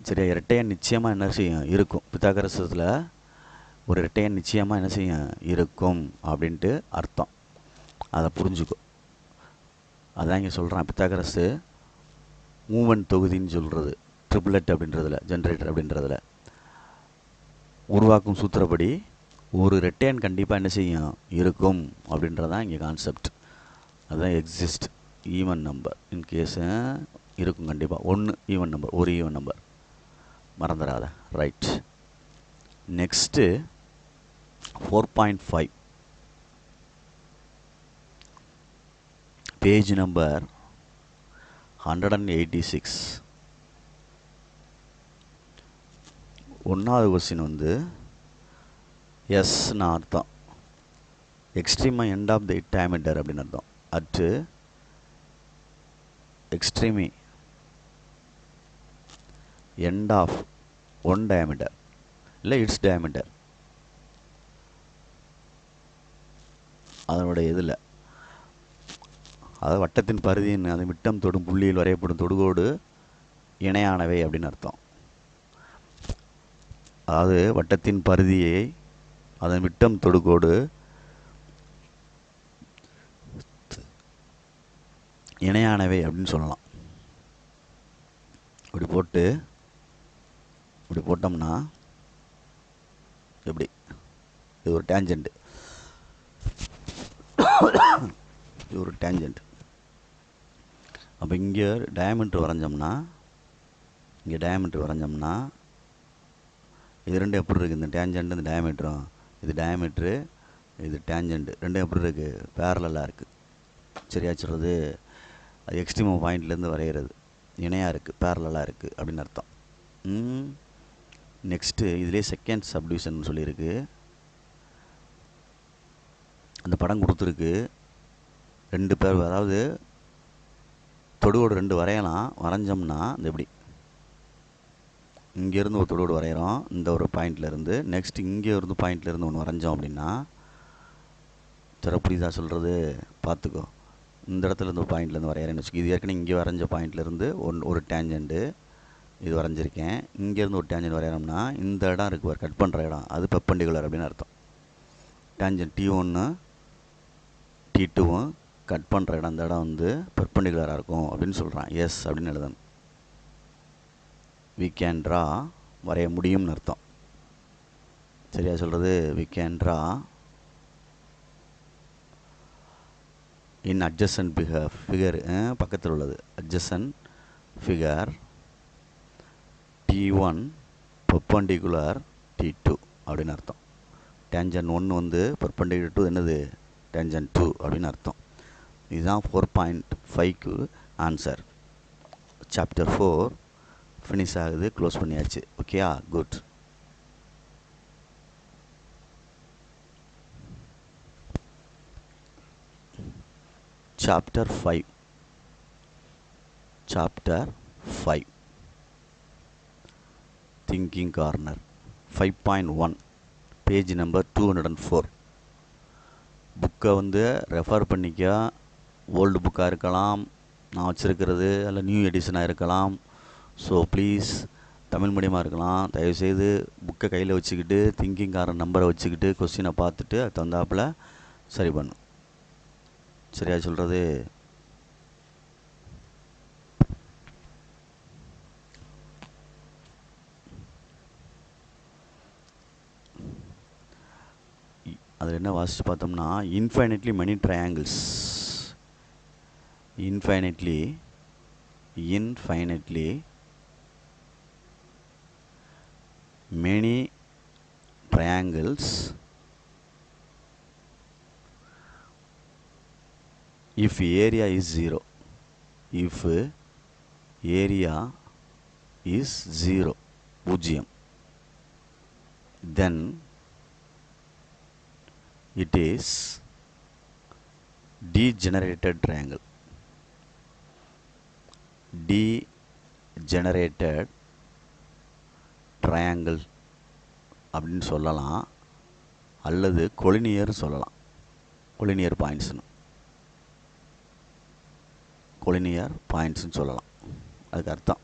சரியா? இரட்டையன் நிச்சயமாக என்ன செய்யும்? இருக்கும். பித்தாகரஸில் ஒரு இரட்டையன் நிச்சயமாக என்ன செய்யும்? இருக்கும் அப்படின்ட்டு அர்த்தம். அதை புரிஞ்சுக்கோ. அதான் இங்கே சொல்கிறேன். பித்தாகரஸு மூமெண்ட் தொகுதின்னு சொல்கிறது ட்ரிப்ளெட் அப்படின்றதுல, ஜென்ரேட்டர் அப்படின்றதுல உருவாக்கும் சூத்திரப்படி ஒரு ரெட்டையன் கண்டிப்பாக என்ன செய்யும்? இருக்கும் அப்படின்றதான் இங்கே கான்செப்ட். அதுதான் எக்ஸிஸ்ட் ஈவன் நம்பர். இன்கேஸு இருக்கும் கண்டிப்பாக. ஒன்று ஈவன் நம்பர், ஒரு ஈவன் நம்பர், மறந்துடாத. ரைட். Next 4.5 page number 186. ஒன்றாவது கொஸ்டின் வந்து எஸ்ன்னு அர்த்தம். எக்ஸ்ட்ரீமா எண்ட் ஆஃப் தி டயமீட்டர் அப்படின்னு அர்த்தம். At extreme end of one diameter இல்லை இட்ஸ் டயமீட்டர், அதனுடைய இதில், அதாவது வட்டத்தின் பரிதியின் அது விட்டம் தொடும் புள்ளியில் வரையப்படும் தொடுகோடு இணையானவை அப்படின்னு அர்த்தம். அதாவது வட்டத்தின் பரிதியை அதன் விட்டம் தொடுகோடு இணையானவை அப்படின்னு சொல்லலாம். இப்படி போட்டோம்னா எப்படி, இது ஒரு டேஞ்சண்ட், இது ஒரு டேஞ்சண்ட். அப்போ இங்கே டயமீட்டர் வரைஞ்சோம்னா இது ரெண்டும் எப்படி இருக்குது, இந்த டேஞ்சண்ட் இந்த டயமீட்டரும், இது டயமீட்ரு இது டேஞ்சண்ட், ரெண்டும் எப்படி இருக்குது, பேரலாக இருக்குது. சரியா சொல்கிறது, அது எக்ஸ்ட்ரீம் பாயிண்ட்லேருந்து வரைகிறது இணையாக இருக்குது, பேரலாக இருக்குது அப்படின்னு அர்த்தம். நெக்ஸ்ட்டு இதிலே செகண்ட் சப்டிவிஷன் சொல்லியிருக்கு. அந்த படம் கொடுத்துருக்கு, ரெண்டு பேர், அதாவது தொடுகோடு ரெண்டு வரையலாம். வரைஞ்சோம்னா இந்த எப்படி இங்கேருந்து ஒரு தொடுகோடு வரைகிறோம், இந்த ஒரு பாயிண்ட்லேருந்து. நெக்ஸ்ட் இங்கே இருந்து பாயிண்ட்லேருந்து ஒன்று வரைஞ்சோம் அப்படின்னா, புரியுதா சொல்கிறது, பார்த்துக்கோ. இந்த இடத்துலேருந்து ஒரு பாயிண்ட்லேருந்து வரைகிறேன்னு வச்சுக்கோ. இது ஏற்கனவே இங்கே வரைஞ்ச பாயிண்ட்லேருந்து ஒரு டேஞ்சண்ட்டு இது வரைஞ்சிருக்கேன். இங்கேருந்து ஒரு டேஞ்சண்ட் வரைகிறோம்னா இந்த இடம் இருக்குது, ஒரு கட் பண்ணுற இடம், அது பெர்பெண்டிகுலர் அப்படின்னு அர்த்தம். டேஞ்சண்ட் T1 T2 கட் பண்ணுற இடம், அந்த இடம் வந்து பெர்பெண்டிகுலராக இருக்கும் அப்படின்னு சொல்கிறான். எஸ் அப்படின்னு எழுதணும். வி கேன் ட்ரா வரைய முடியும்னு அர்த்தம். சரியா சொல்கிறது, we can draw in adjacent figure, பக்கத்தில் உள்ளது adjacent figure T1 perpendicular T2 அப்படின்னு அர்த்தம். டேஞ்சன் 1 வந்து பெர்பெண்டிகுலர் டு என்னது டேஞ்சன் 2 அப்படின்னு அர்த்தம். இதுதான் 4.5க்கு ஆன்சர். சாப்டர் 4 ஃபினிஷ் ஆகுது, க்ளோஸ் பண்ணியாச்சு. ஓகேயா, good. Chapter 5 thinking corner 5.1 page number 204. புக்கை வந்து ரெஃபர் பண்ணிக்க. ஓல்டு புக்காக இருக்கலாம், நான் வச்சுருக்கிறது அதில் நியூ எடிஷனாக இருக்கலாம். ஸோ ப்ளீஸ், தமிழ் மீடியமாக இருக்கலாம், தயவுசெய்து புக்கை கையில் வச்சுக்கிட்டு திங்கிங் கார்னர் நம்பரை வச்சுக்கிட்டு கொஸ்டினை பார்த்துட்டு அது தந்தாப்பில் சரி பண்ணு. சரியா சொல்கிறது, அதில் என்ன வாசித்து பார்த்தோம்னா, infinitely many triangles, infinitely many triangles if area is 0. If area is 0, பூஜ்ஜியம், then it is degenerated triangle. degenerated triangle அப்படின்னு சொல்லலாம், அல்லது கொலினியர் சொல்லலாம். கொலினியர் பாயிண்ட்ஸ்னு சொல்லலாம். அதுக்கு அர்த்தம்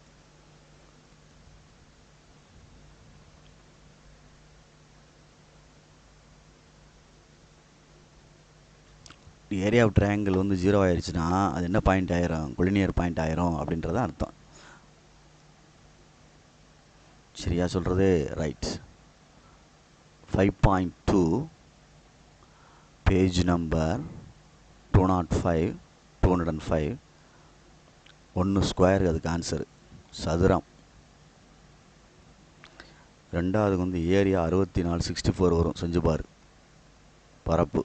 ஏரியா ஆஃப் ட்ரையாங்கிள் வந்து 0 ஆயிடுச்சுன்னா அது என்ன பாயிண்ட் ஆயிரும், கொலினியர் பாயிண்ட் ஆயிரும் அப்படின்றத அர்த்தம். சரியா சொல்கிறது, ரைட். 5.2 பேஜ் நம்பர் 205 1 ஸ்கொயர் அதுக்கு ஆன்சர். சதுரம். ரெண்டாவதுக்கு வந்து ஏரியா 64 வரும், செஞ்சு பாரு. பரப்பு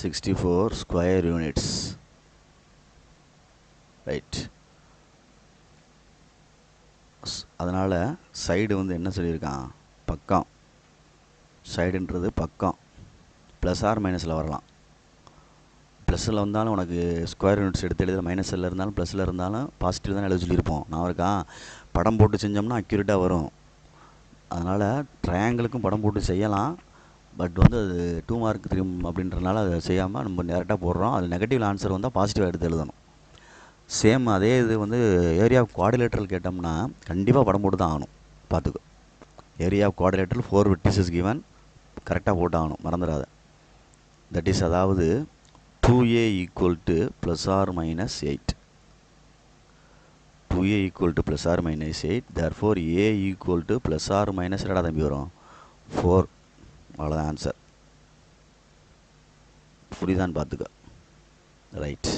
64 ஸ்கொயர் யூனிட்ஸ், ரைட். அதனால் சைடு வந்து என்ன சொல்லியிருக்கான், பக்கம். சைடுன்றது பக்கம். ப்ளஸ் ஆர் மைனஸில் வரலாம். ப்ளஸில் வந்தாலும் உனக்கு ஸ்கொயர் யூனிட்ஸ் எடுத்து எழுத மைனஸில் இருந்தாலும் ப்ளஸில் இருந்தாலும் பாசிட்டிவ் தான் எழுத சொல்லியிருப்போம். நான் இருக்கா படம் போட்டு செஞ்சோம்னா அக்யூரேட்டாக வரும். அதனால் ட்ரையாங்கிளுக்கும் படம் போட்டு செய்யலாம். பட் வந்து அது 2 மார்க் 3 அப்படின்றனால அதை செய்யாமல் நம்ம டேரெக்டாக போடுறோம். அது நெகட்டிவ் ஆன்சர் வந்தால் பாசிட்டிவாக எடுத்து எழுதணும். சேம் அதே இது வந்து ஏரியா ஆஃப் குவாடிலேட்டரல் கேட்டோம்னா கண்டிப்பாக படம் போட்டு தான் ஆகணும். பார்த்துக்கோ, area of quadrilateral 4 vertices given, கரெக்டாக போட்டு ஆகணும், மறந்துடாத. தட் இஸ் அதாவது 2a equal to plus or minus 8. 2a equal to plus or minus 8. Therefore a equal to plus or minus என்னடா தம்பி வரும் 4. அவ்வளோதான் ஆன்சர். புரியுதான்னு பார்த்துக்க. Right.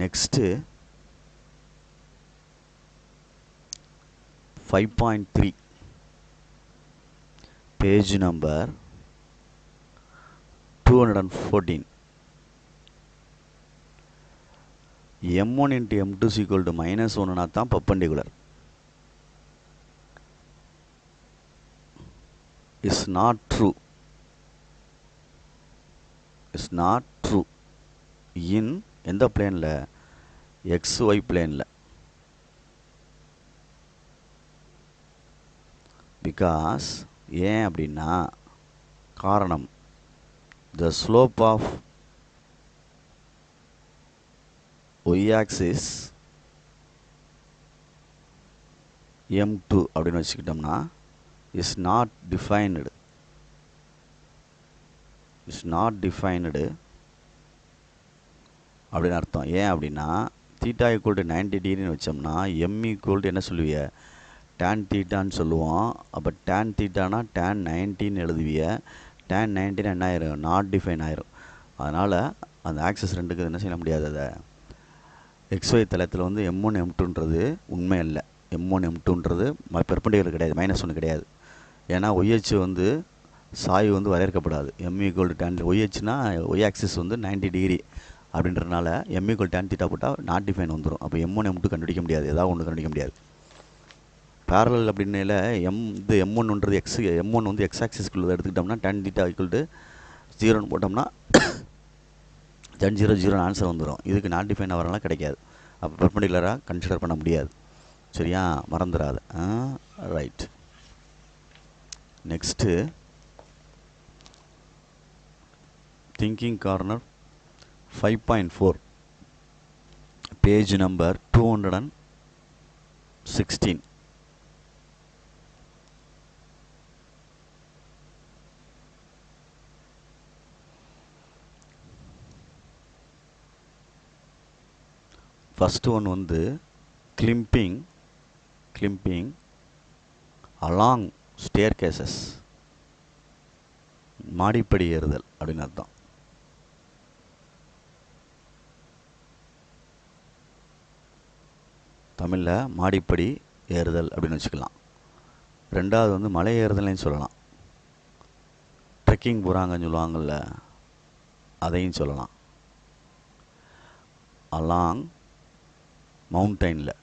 Next 5.3 page number 214. m1 into m2 is equal to minus 1 தான் perpendicular. Is not true. Is not true in எந்த பிளேனில், xy பிளேனில். பிகாஸ் ஏன் அப்படின்னா காரணம், the slope of y-axis m2 அப்படின்னு வச்சுக்கிட்டோம்னா is not defined. is not defined அப்படின்னு அர்த்தம். ஏன் அப்படின்னா தீட்டா ஈக்குவல் டு 90 டிகிரின்னு வச்சோம்னா m ஈக்குவல் டு என்ன சொல்லுவிய, tan தீட்டான்னு சொல்லுவோம். அப்போ tan தீட்டானா tan 90ன்னு எழுதுவிய. tan 90 என்ன ஆயிரும், நாட் டிஃபைன் ஆயிரும். அதனால் அந்த ஆக்சஸ் ரெண்டுக்கு என்ன செய்ய முடியாது. அதை XY தளத்தில் வந்து m1 m2ன்றது உண்மை இல்லை. m1 m2ன்றது பெர்பெண்டிகுலர் கிடையாது, -1 கிடையாது. ஏன்னா ஒய்ஹெச் வந்து சாய்வு வந்து வரையறுக்கப்படாது. m ஈக்குவல் டு tan ஒய்ஹெச்னா ஒய் ஆக்சிஸ் வந்து 90 டிகிரி அப்படின்றதுனால m ஈக்குவல் tan தீட்டா போட்டால் நாட் டிஃபைன் வந்துடும். அப்போ m1 m2 கண்டுபிடிக்க முடியாது, ஏதாவது ஒன்று கண்டுபிடிக்க முடியாது. பேரலல் அப்படின்னால இது m1ன்றது m1 வந்து எக்ஸ் ஆக்சிஸ்க்குள்ளே எடுத்துக்கிட்டோம்னா tan தீட்டா ஈக்குவல் டு 0ன்னு போட்டோம்னா tan 0 0 ஆன்சர் வந்துடும். இதுக்கு நாட் டிஃபைன் வரலாம் கிடைக்காது. அப்போ பெர்பெண்டிகுலராக கன்சிடர் பண்ண முடியாது. சரியா, மறந்துடாத. Right. Next thinking corner 5.4 page number 216. First one வந்து கிளிம்பிங் அலாங் ஸ்டேர் கேசஸ், மாடிப்படி ஏறுதல் அப்படின்னு அர்த்தம். தமிழில் மாடிப்படி ஏறுதல் அப்படின்னு வச்சுக்கலாம். ரெண்டாவது வந்து மலை ஏறுதல்னு சொல்லலாம். ட்ரெக்கிங் போகிறாங்கன்னு சொல்லுவாங்கள்ல, அதையும் சொல்லலாம். அலாங் மவுண்டெயினில்,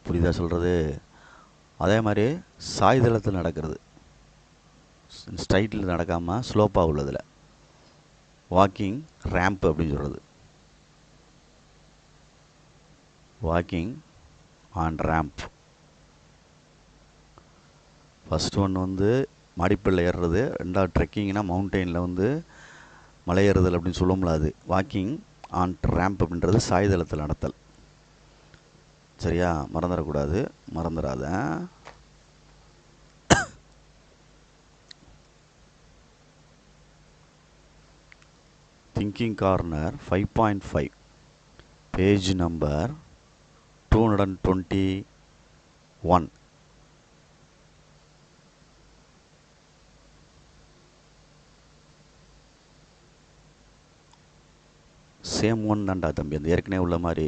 புரியுதா சொல்கிறது? அதே மாதிரி சாய்தளத்தில் நடக்கிறது, ஸ்ட்ரைட்டில் நடக்காமல் ஸ்லோப்பாக உள்ளதில் வாக்கிங் ரேம்ப் அப்படின்னு சொல்கிறது. Walking on ramp. First one வந்து மாடிப்பள்ளியில் ஏறுறது, ரெண்டாவது ட்ரெக்கிங்னா மவுண்டெயினில் வந்து மலை ஏறுதல் அப்படின்னு சொல்லுவோம்ல, அது வாக்கிங் ஆன் ரேம்ப் அப்படின்றது சாய்தளத்தில் நடத்தல். சரியா, மறந்துடக்கூடாது, மறந்துடாத. Thinking corner 5.5 page number 221. Same one தான்டா தம்பி, அந்த ஏற்கனவே உள்ள மாதிரி.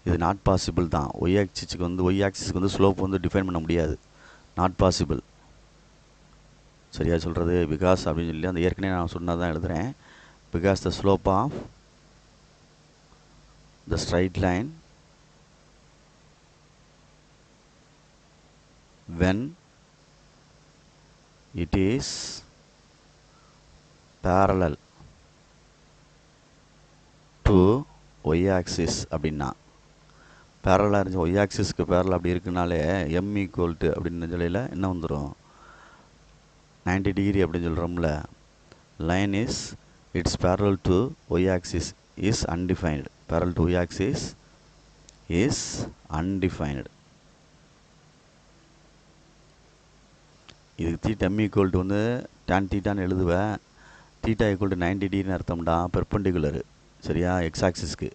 இது நாட் பாசிபிள் தான். ஒய் ஆக்சிஸ்க்கு வந்து ஸ்லோப் வந்து டிஃபைன் பண்ண முடியாது, நாட் பாசிபிள். சரியா சொல்கிறது? பிகாஸ் அப்படின்னு சொல்லி அந்த ஏற்கனவே நான் சொன்னதான் எழுதுகிறேன். Because the slope of the straight line when it is parallel to Y axis அப்படின்னா பேரலாக இருந்துச்சு. ஒய் ஆக்சிஸ்க்கு பேரலாக அப்படி இருக்குனாலே எம் ஈக்குவல் டு அப்படின்னு சொல்லையில் என்ன வந்துடும், 90 டிகிரி அப்படின்னு சொல்கிறோம்ல. Line is it's parallel to Y axis is undefined. parallel to Y axis is undefined. இதுக்கு தீட்டா எம் ஈக்குவல் டு வந்து tan தீட்டான்னு எழுதுவேன். தீட்டா ஈக்குவல் டு 90 டிகிரின்னு அர்த்தம்டா பெர்பெண்டிகுலரு, சரியா, எக்ஸ் ஆக்சிஸ்க்கு.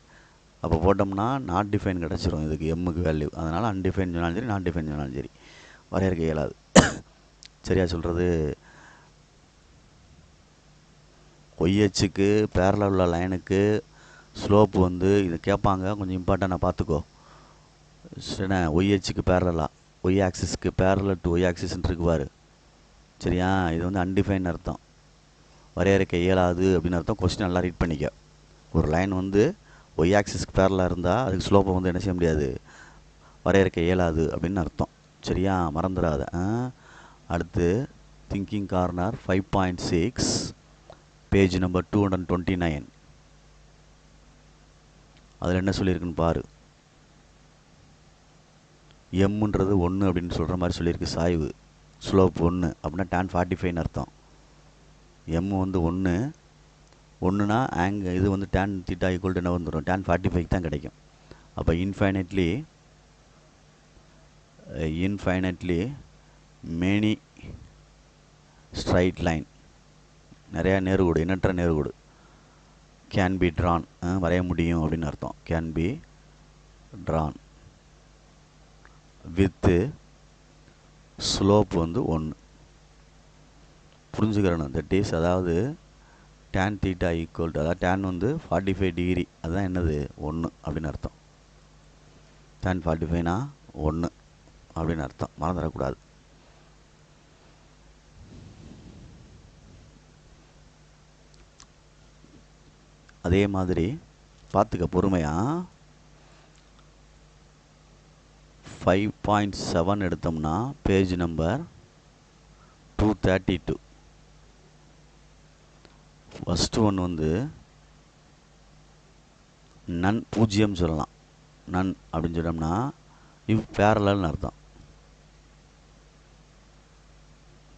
அப்போ போட்டோம்னா நாட் டிஃபைன் கிடச்சிரும் இதுக்கு எம்முக்கு வேல்யூ. அதனால் அன்டிஃபைன் சொன்னாலும் சரி, நாட் டிஃபைன் சொன்னாலும் சரி வரையறுக்க இயலாது. சரியா சொல்கிறது. ஒய்ஹெச்சுக்கு பேரலாக உள்ள லைனுக்கு ஸ்லோப்பு வந்து இது கேட்பாங்க, கொஞ்சம் இம்பார்ட்டண்ட்டாக பார்த்துக்கோ. சரிண்ணே, ஒய்ஹெச்சுக்கு பேரலாக ஒய் ஆக்சிஸ்க்கு பேரலல் டு ஒய் ஆக்சிஸ்ன்னு இருக்குவார், சரியா. இது வந்து அன்டிஃபைன் அர்த்தம், வரையறுக்க இயலாது அப்படின்னு அர்த்தம். கொஸ்டின் நல்லா ரீட் பண்ணிக்க. ஒரு லைன் வந்து ஒய் ஆக்சிஸ்க்கு பேரலாக இருந்தால் அதுக்கு ஸ்லோப்பை வந்து என்ன செய்ய முடியாது, வரையறுக்க இயலாது அப்படின்னு அர்த்தம், சரியா, மறந்துடாத. அடுத்து திங்கிங் கார்னர் 5.6 பேஜ் நம்பர் 229. அதில் என்ன சொல்லியிருக்குன்னு பாரு. எம்ன்றது 1 அப்படின்னு சொல்கிற மாதிரி சொல்லியிருக்கு. சாய்வு ஸ்லோப் 1 அப்படின்னா tan 45 அர்த்தம். எம் வந்து 1னா இது வந்து tan தீட்டா ஈக்குவல் டு என்ன வந்துடும், tan 45 தான் கிடைக்கும். அப்போ இன்ஃபைனட்லி மெனி ஸ்ட்ரைட் லைன், நிறையா நேர்கோடு, எண்ணற்ற நேர்கோடு கேன் பி ட்ரான், வரைய முடியும் அப்படின்னு அர்த்தம். Can be Tran with slope வந்து 1 புரிஞ்சுக்கிறணும். தட் இஸ், அதாவது tan தீட்டா ஈக்குவல் டு, அதாவது tan வந்து 45 டிகிரி, அதுதான் என்னது 1 அப்படின்னு அர்த்தம். tan 45னா 1 அப்படின்னு அர்த்தம், மறந்துடக்கூடாது. அதே மாதிரி பார்த்துக்க பொறுமையாக. 5.7 எடுத்தோம்னா பேஜ் நம்பர் 232. ஃபஸ்ட்டு ஒன் வந்து நன், பூஜ்ஜியம் சொல்லலாம். நன் அப்படின்னு சொன்னோம்னா இவ் பேரலல்னு அர்த்தம்.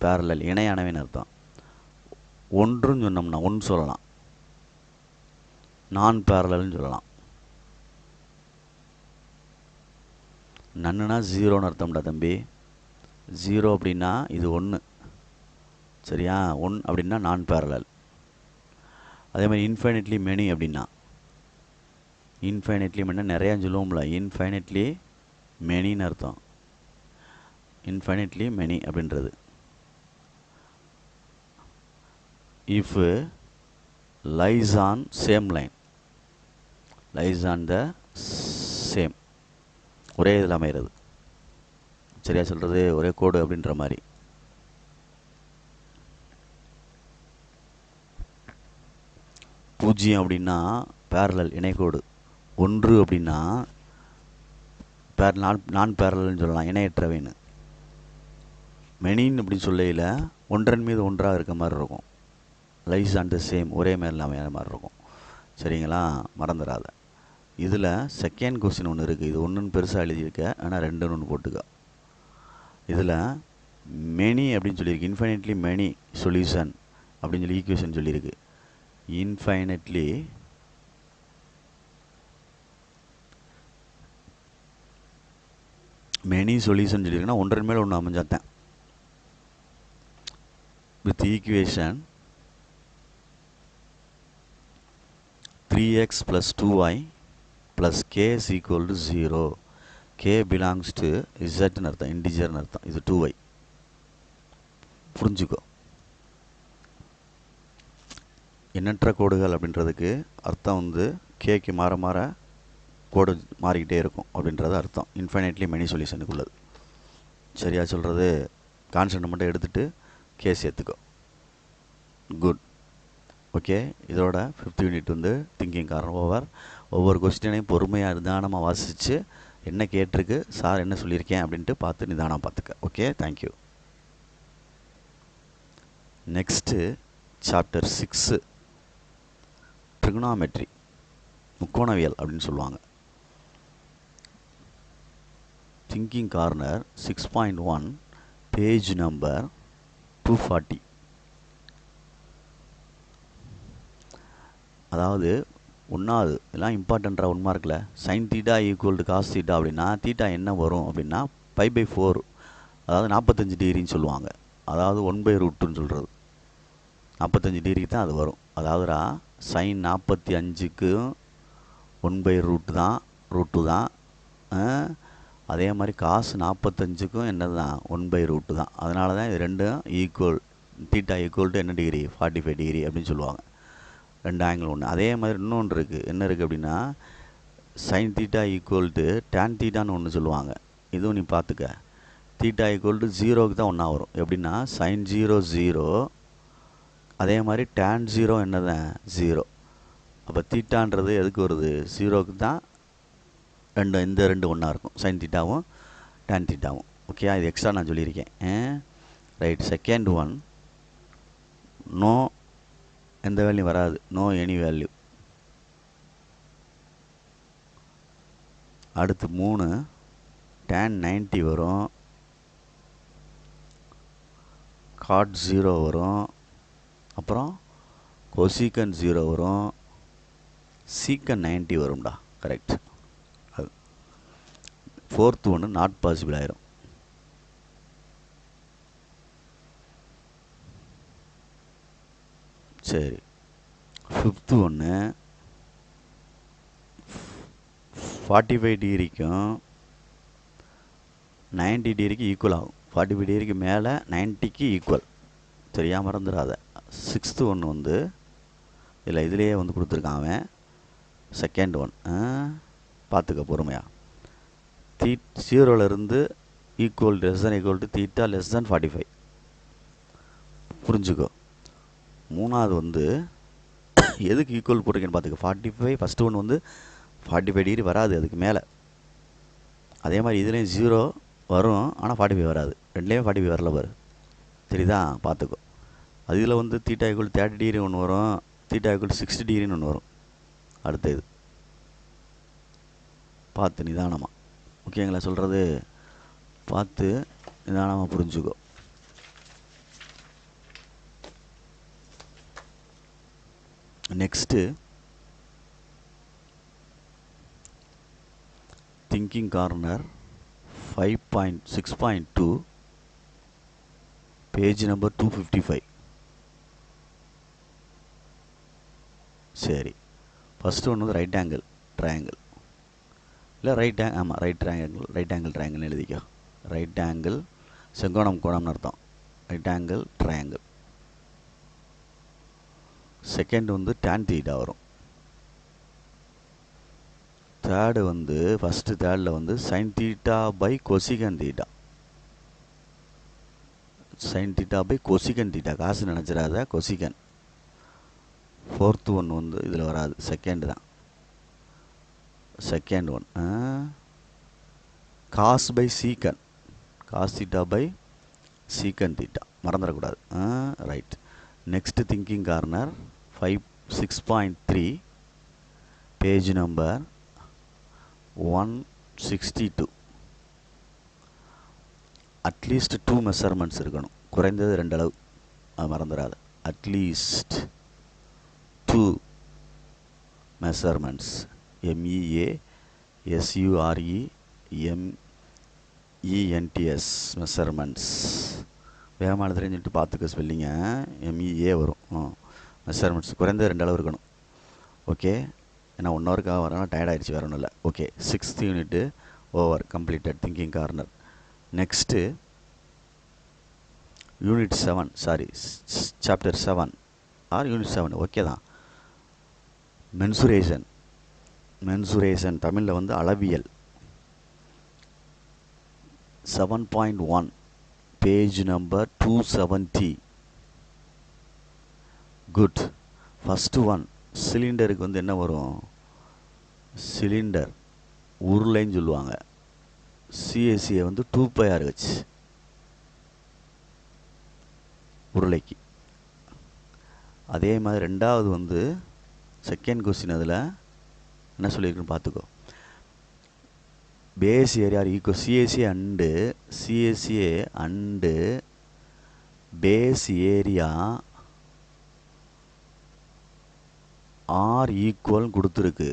பேரலல் இணையானவன்னு அர்த்தம். ஒன்றுன்னு சொன்னோம்னா 1 சொல்லலாம். நான் பேரலல்னு சொல்லலாம். நன்னுனா 0ன்னு அர்த்தம்டா தம்பி. 0 அப்படின்னா இது 1, சரியா. 1 அப்படின்னா நான் பேரலல். அதே மாதிரி இன்ஃபைனட்லி மெனி அப்படின்னா, இன்ஃபைனட்லி மென்னா நிறையா சொல்லுவோம்ல, இன்ஃபைனட்லி மெனின்னு அர்த்தம். இன்ஃபைனட்லி மெனி அப்படின்றது. If lies on same line, lies on the same, ஒரே இதில் அமைகிறது, சரியா சொல்கிறது, ஒரே கோடு அப்படின்ற மாதிரி. பூஜ்ஜியம் அப்படின்னா பேரலல் இணைக்கோடு. 1 அப்படின்னா நான் பேரலல்னு சொல்லலாம், இணையற்றவைன்னு. மெனின்னு அப்படின்னு சொல்லையில் ஒன்றன் மீது ஒன்றாக இருக்க மாதிரி இருக்கும். லைஸ் ஆன் த சேம், ஒரே மாதிரி அமையாத மாதிரி இருக்கும், சரிங்களா, மறந்துடாத. இதில் செகண்ட் கொஸ்டின் ஒன்று இருக்குது. இது 1ன்னு பெருசாக எழுதியிருக்க, ஆனால் 2ன்னு ஒன்று போட்டுக்க. இதில் மெனி அப்படின்னு சொல்லியிருக்கு. இன்ஃபைனட்லி மெனி சொல்யூஷன் அப்படின்னு சொல்லி ஈக்குவேஷன் சொல்லியிருக்கு. இன்ஃபைனட்லி மெனி சொல்யூஷன் சொல்லியிருக்குன்னா ஒன்றரை மேலே ஒன்று அமைஞ்சாத்தேன். With equation 3x + 2y + k is equal to 0. k belongs to zன்னு அர்த்தம், இன்டிஜர்னு அர்த்தம். இது 2y. புரிஞ்சுக்கோ. எண்ணற்ற கோடுகள் அப்படின்றதுக்கு அர்த்தம் வந்து கேக்கு மாற மாற கோடு மாறிக்கிட்டே இருக்கும் அப்படின்றது அர்த்தம். இன்ஃபைனைட்லி மெனி சொல்யூஷனுக்குள்ளது, சரியா சொல்கிறது. கான்ஸ்டன்ட் மட்டும் எடுத்துகிட்டு கே சேர்த்துக்கோ. Good, okay. இதோட 5th யூனிட் வந்து திங்கிங் கார்னர் ஓவர். ஒவ்வொரு கொஸ்டினையும் பொறுமையாக நிதானமாக வாசித்து என்ன கேட்டிருக்கு, சார் என்ன சொல்லியிருக்கேன் அப்படின்ட்டு பார்த்து நிதானமாக பார்த்துக்க. Okay, thank you. Next chapter 6 trigonometry, முக்கோணவியல் அப்படின்னு சொல்லுவாங்க. Thinking corner 6.1 page number 240. அதாவது ஒன்றாவது எல்லாம் இம்பார்ட்டண்ட்டாக 1 மார்க்கில் sine theta equal to cos theta அப்படின்னா தீட்டா என்ன வரும் அப்படின்னா π/4, அதாவது 45 டிகிரின்னு சொல்லுவாங்க. அதாவது 1/√ன்னு சொல்கிறது 45 டிகிரிக்கு தான் அது வரும். அதாவதுடா சைன் 45க்கு 1/√2 தான், √2 தான். அதே மாதிரி காசு 45க்கும் என்னது தான் 1/√2 தான். அதனால தான் இது ரெண்டும் ஈக்குவல், தீட்டா ஈக்குவல் டு என்ன டிகிரி 45 டிகிரி அப்படின்னு சொல்லுவாங்க. ரெண்டு ஆங்கிள் ஒன்று. அதே மாதிரி இன்னொன்று இருக்குது. என்ன இருக்குது அப்படின்னா sine theta equal to tan தீட்டான்னு ஒன்று சொல்லுவாங்க. இதுவும் நீ பார்த்துக்க. தீட்டா ஈக்குவல் டு 0க்கு தான் ஒன்றா வரும். எப்படின்னா சைன் 0 0, அதே மாதிரி டேன் 0 என்னதான் 0. அப்போ தீட்டான்றது எதுக்கு வருது? 0க்கு தான் இந்த ரெண்டு ஒன்றா இருக்கும், சைன் தீட்டாவும் டேன் தீட்டாவும். ஓகே, இது எக்ஸ்ட்ரா நான் சொல்லியிருக்கேன். ரைட். செகண்ட் ஒன், நோ எந்த வேல்யூ வராது, நோ எனி வேல்யூ. அடுத்து 3 tan 90 வரும், cot 0 வரும், அப்புறம் cosecant 0 வரும், secant 90 வரும்டா. கரெக்ட். அது ஃபோர்த்து ஒன்று நாட் பாசிபிள் ஆயிரும். சரி. ஃபிஃப்த்து ஒன்று 45 டிகிரிக்கும் 90 டிகிரிக்கு ஈக்குவல் ஆகும். 45 டிகிரிக்கு மேலே 90க்கு ஈக்குவல். சரியா, மறந்துடாத. சிக்ஸ்த்து ஒன்று வந்து இல்லை, இதுலேயே வந்து கொடுத்துருக்கான் அவன். செகண்ட் ஒன் பார்த்துக்க பொறுமையா. 0லேருந்து ஈக்குவல் ஈக்குவல் டு தீட்டா <= 45 புரிஞ்சுக்கோ. மூணாவது வந்து எதுக்கு ஈக்குவல் போட்டிருக்கேன்னு பார்த்துக்க. 45 ஃபஸ்ட்டு ஒன்று வந்து 45 டிகிரி வராது, அதுக்கு மேலே. அதே மாதிரி இதுலேயும் 0 வரும், ஆனால் 45 வராது. ரெண்டுலேயும் 45 வரல பாரு. சரிதா, பார்த்துக்கோ. அது இதில் வந்து தீட்டா ஈக்குவல் 30 டிகிரி ஒன்று வரும், தீட்டா ஈக்குவல் 60 டிகிரின்னு ஒன்று வரும். அடுத்த இது பார்த்து நிதானமாக, ஓகேங்களா சொல்கிறது? பார்த்து நிதானமாக புரிஞ்சுக்கோ. Next thinking corner 6.2 page number 255. சரி, ஃபஸ்ட்டு ஒன்று வந்து ரைட் ஆங்கிள் ட்ரையாங்கிள், இல்லை ஆமாம் ரைட் ஆங்கிள் ட்ரையாங்கிள்னு எழுதிக்கோ. ரைட் ஆங்கிள் செங்கோணம் கோணம்னு அர்த்தம். Right angle triangle. செகண்ட் வந்து tan தீட்டா வரும். தேர்டு வந்து தேர்டில் வந்து sine theta by cosecant theta. Sine theta by cosecant theta, cos நினச்சிடாத, கொசிகன். ஃபோர்த்து ஒன்று வந்து இதில் வராது, செகண்ட் தான். Second one cos by secant, cos theta by secant theta, மறந்துடக்கூடாது. Right. Next thinking corner 6.3 page number 162. At least 2 measurements இருக்கணும், குறைந்தது 2 அளவு, அது மறந்துடாது. At least 2 measurements, MEASUREMENTS measurements. வேகமாக தெரிஞ்சுட்டு பார்த்துக்க ஸ்பெல்லிங்க. MEA வரும். மெஷர்மெண்ட்ஸ் குறைந்தது 2 அளவு இருக்கணும். ஓகே, ஏன்னா 1 ஹவருக்காக வரலாம், டயர்ட் ஆகிடுச்சு, வேறு ஒன்றும் இல்லை. Okay, 6th unit over, completed thinking corner. Next unit 7, sorry chapter 7 or unit 7, okay தான். மென்சுரேஷன் தமிழில் வந்து அளவியல். 7.1 page number 270. Good. First one, சிலிண்டருக்கு வந்து என்ன வரும்? சிலிண்டர் உருளைன்னு சொல்லுவாங்க. சிஎஸ்சியை வந்து 2πRH உருளைக்கு. அதே மாதிரி ரெண்டாவது வந்து செகண்ட் கொஸ்டின் அதில் என்ன சொல்லியிருக்குன்னு பார்த்துக்கோ. Base area equal CSA and base area are equal கொடுத்துருக்கு.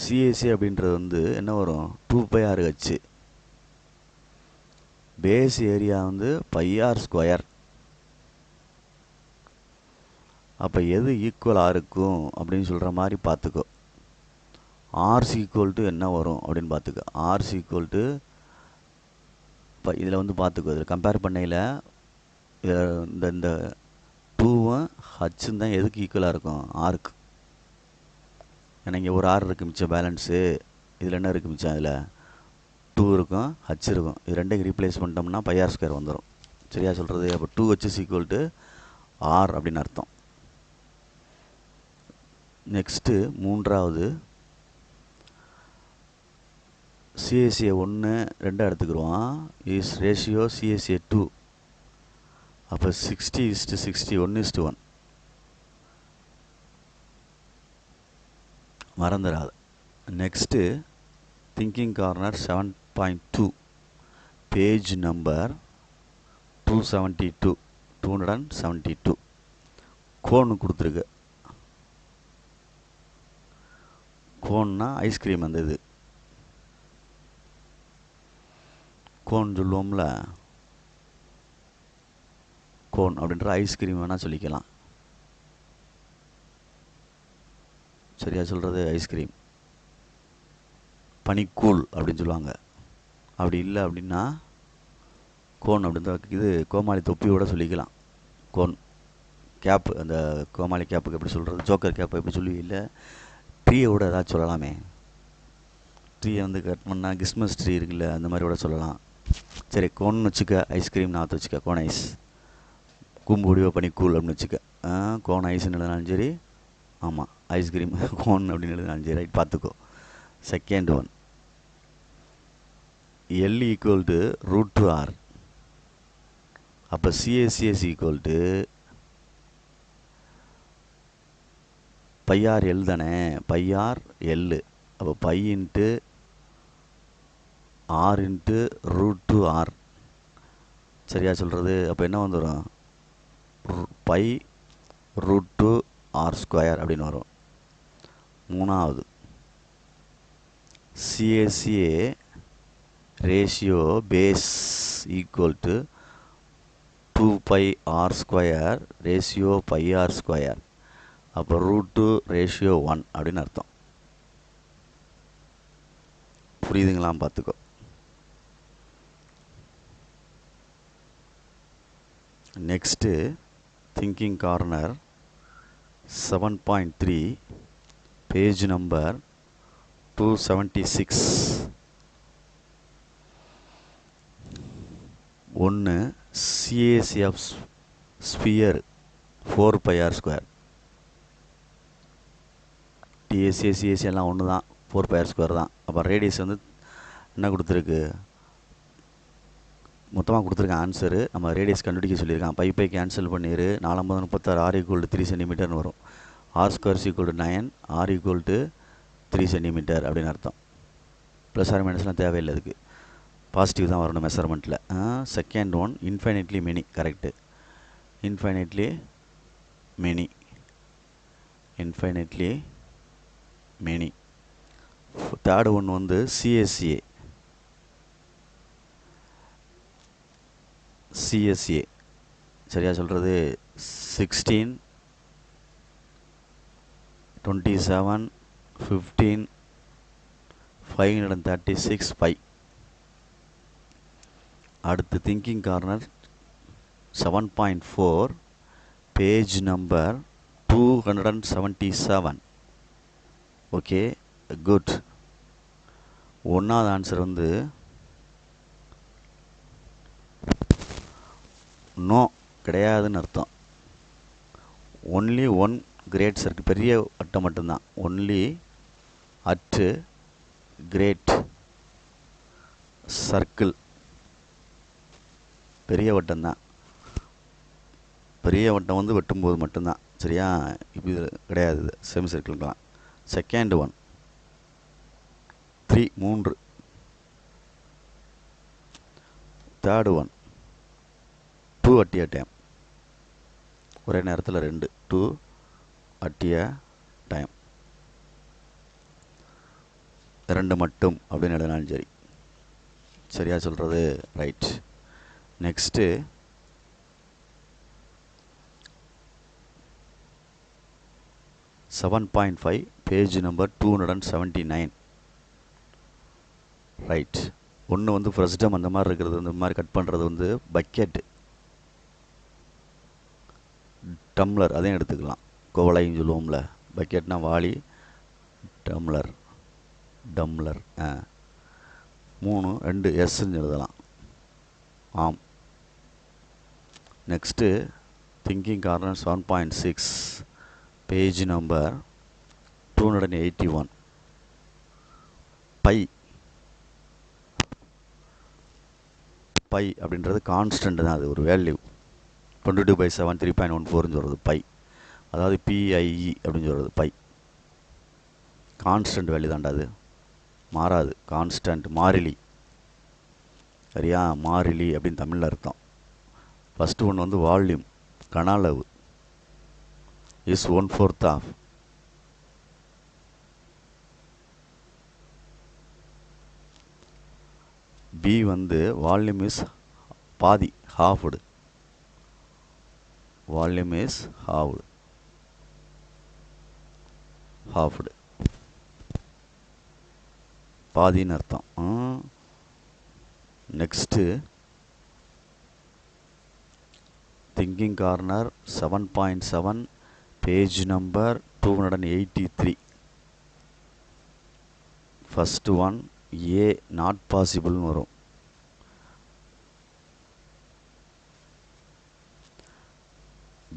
சிஎஸ்ஏ அப்படின்றது வந்து என்ன வரும், 2πRH. பேஸ் ஏரியா வந்து πr². அப்போ எது ஈக்குவலாக இருக்கும் அப்படின்னு சொல்கிற மாதிரி பார்த்துக்கோ. ஆர்ஸ் ஈக்குவல் டு என்ன வரும் அப்படின்னு பார்த்துக்கோ. ஆர்ஸ் ஈக்குவல் டு இப்போ இதில் வந்து பார்த்துக்கோ, இதில் கம்பேர் பண்ணையில் இந்த இந்த 2வும் ஹச்சும் தான் எதுக்கு ஈக்குவலாக இருக்கும், ஆருக்கு. ஏன்னா இங்கே ஒரு ஆர் இருக்குது மிச்சம் பேலன்ஸு. இதில் என்ன இருக்குது மிச்சம், அதில் 2 இருக்கும், ஹச் இருக்கும். இது ரெண்டையும் ரீப்ளேஸ் பண்ணிட்டோம்னா πr² வந்துடும். சரியா சொல்கிறது? அப்போ 2h ஈக்குவல் டு ஆர் அப்படின்னு அர்த்தம். நெக்ஸ்ட்டு மூன்றாவது சிஎஸ்ஏ 1 2 எடுத்துக்கிடுவான். Is ratio CSA 2. அப்போ 60:60 1:1 மறந்துடாது. Next thinking corner 7.2 page number 272 cone கொடுத்துருக்கு. கோன்னா ஐஸ்கிரீம். அந்த இது கோன் சொல்லுவோம்ல, கோன் அப்படின்ற ஐஸ்கிரீம் வேணால் சொல்லிக்கலாம். சரியா சொல்கிறது? ஐஸ்கிரீம். பனிக்கூழ் அப்படின்னு சொல்லுவாங்க. அப்படி இல்லை அப்படின்னா கோன் அப்படின்னு இது கோமாளி தொப்பியோட சொல்லிக்கலாம். கோன் கேப்பு, அந்த கோமாளி கேப்புக்கு எப்படி சொல்கிறது, ஜோக்கர் கேப்பு எப்படி சொல்லி இல்லை, ட்ரீயோட ஏதாச்சும் சொல்லலாமே. ட்ரீயை வந்து கட் பண்ணால் கிறிஸ்மஸ் ட்ரீ இருக்குல்ல, அந்த மாதிரி கூட சொல்லலாம். சரி, கோன் வச்சுக்க, ஐஸ்கிரீம் நாற்று வச்சுக்க, கோன் ஐஸ். கூம்பு வடிவ பனிக்கூழ் அப்படின்னு வச்சுக்க. கோன் ஐஸ்ன்னு எழுதினாலும் சரி, ஆமாம் ஐஸ்கிரீம் கோன் அப்படின்னு எழுதினாலும் சரி, ரைட். பார்த்துக்கோ. Second one, L equal to √2R. அப்போ சிஎஸ்சிஎஸ் ஈக்குவல் டு πRL தானே, πRL. அப்போ π இன்ட்டு R இன்ட்டு √2R. சரியா சொல்கிறது? அப்போ என்ன வந்துடும், π √2R² அப்படின்னு வரும். மூணாவது CSA ratio base equal to 2πR² ratio πR². அப்போ √2 ரேஷியோ 1 அப்படின்னு அர்த்தம். புரியுதுங்களாம்? பார்த்துக்கோ. Next thinking corner 7.3 page number 276. 1 CAC of sphere 4πR². TSC CSC எல்லாம் ஒன்று தான், 4πR² தான். அப்போ ரேடியஸ் வந்து என்ன கொடுத்துருக்கு, மொத்தமாக கொடுத்துருக்கேன் ஆன்சரு. நம்ம ரேடியஸ் கண்டுபிடிக்க சொல்லியிருக்கான். பை கேன்சல் பண்ணிடு. 4 36 R ஈக்குவல் டு 3 சென்டிமீட்டர்னு வரும். R² equal to 9, R equal to 3 centimetre அப்படின்னு அர்த்தம். ப்ளஸ் ஆர் மைனஸ்லாம் தேவையில்லை, அதுக்கு பாசிட்டிவ் தான் வரணும் மெஷர்மெண்ட்டில். Second one, infinitely many. Correct, infinitely many, infinitely many. Third one வந்து சிஎஸ்ஏ, சிஎஸ்ஏ சரியா சொல்கிறது? 16 27 15 536 π. அடுத்து thinking corner 7.4 page number 277. Okay, good. ஒன்றாவது ஆன்சர் வந்து நோ, கிடையாதுன்னு அர்த்தம். ஒன்லி ஒன் கிரேட் சர்க்கிள், பெரிய வட்டம் மட்டும்தான். ஒன்லி அட் கிரேட் சர்க்கிள், பெரிய வட்டம் தான். பெரிய வட்டம் வந்து வெட்டும்போது மட்டும்தான். சரியா? இப்போ இது கிடையாது, செமி சர்க்கிள்லாம். Second one 3 3. Third one 2 at a time. ஒரே நேரத்தில் 2 2 at a டைம். 2 மட்டும் அப்படின்னு எழுதினாலும் சரி. சரியா சொல்கிறது? Right. Next 7.5 page number 279. Right. ஒன்று வந்து ஃப்ரெஸ்டம் அந்த மாதிரி இருக்கிறது, இந்த மாதிரி கட் பண்ணுறது வந்து பக்கெட்டு, டம்ளர் அதையும் எடுத்துக்கலாம். கோவலையும் சொல்லுவோம்ல, பக்கெட்னா வாளி, டம்ளர் டம்ளர். 3 2 எஸ்ன்னு எழுதலாம். ஆம். Next thinking corner 7.6 page number 281. Pi pi அப்படின்றது கான்ஸ்டன்ட் தான், அது ஒரு வேல்யூ. 22/7 3.14ன்னு சொல்கிறது பை. அதாவது பிஐஇ அப்படின்னு சொல்கிறது பை. கான்ஸ்டன்ட் வேல்யூ தாண்டா அது, மாறாது. கான்ஸ்டன்ட் மாறிலி. சரியா? மாறிலி அப்படின்னு தமிழில் அர்த்தம். ஃபஸ்ட்டு ஒன்று வந்து வால்யூம், கன அளவு, இஸ் 1/4 ஆஃப். பி வந்து வால்யூம் இஸ் பாதி, ஹாஃப்டு. வால்யூம் இஸ் ஹாஃப்டு, பாதின்னு அர்த்தம். Next thinking corner 7.7 page number 283. First one A not பாசிபிள்னு வரும்.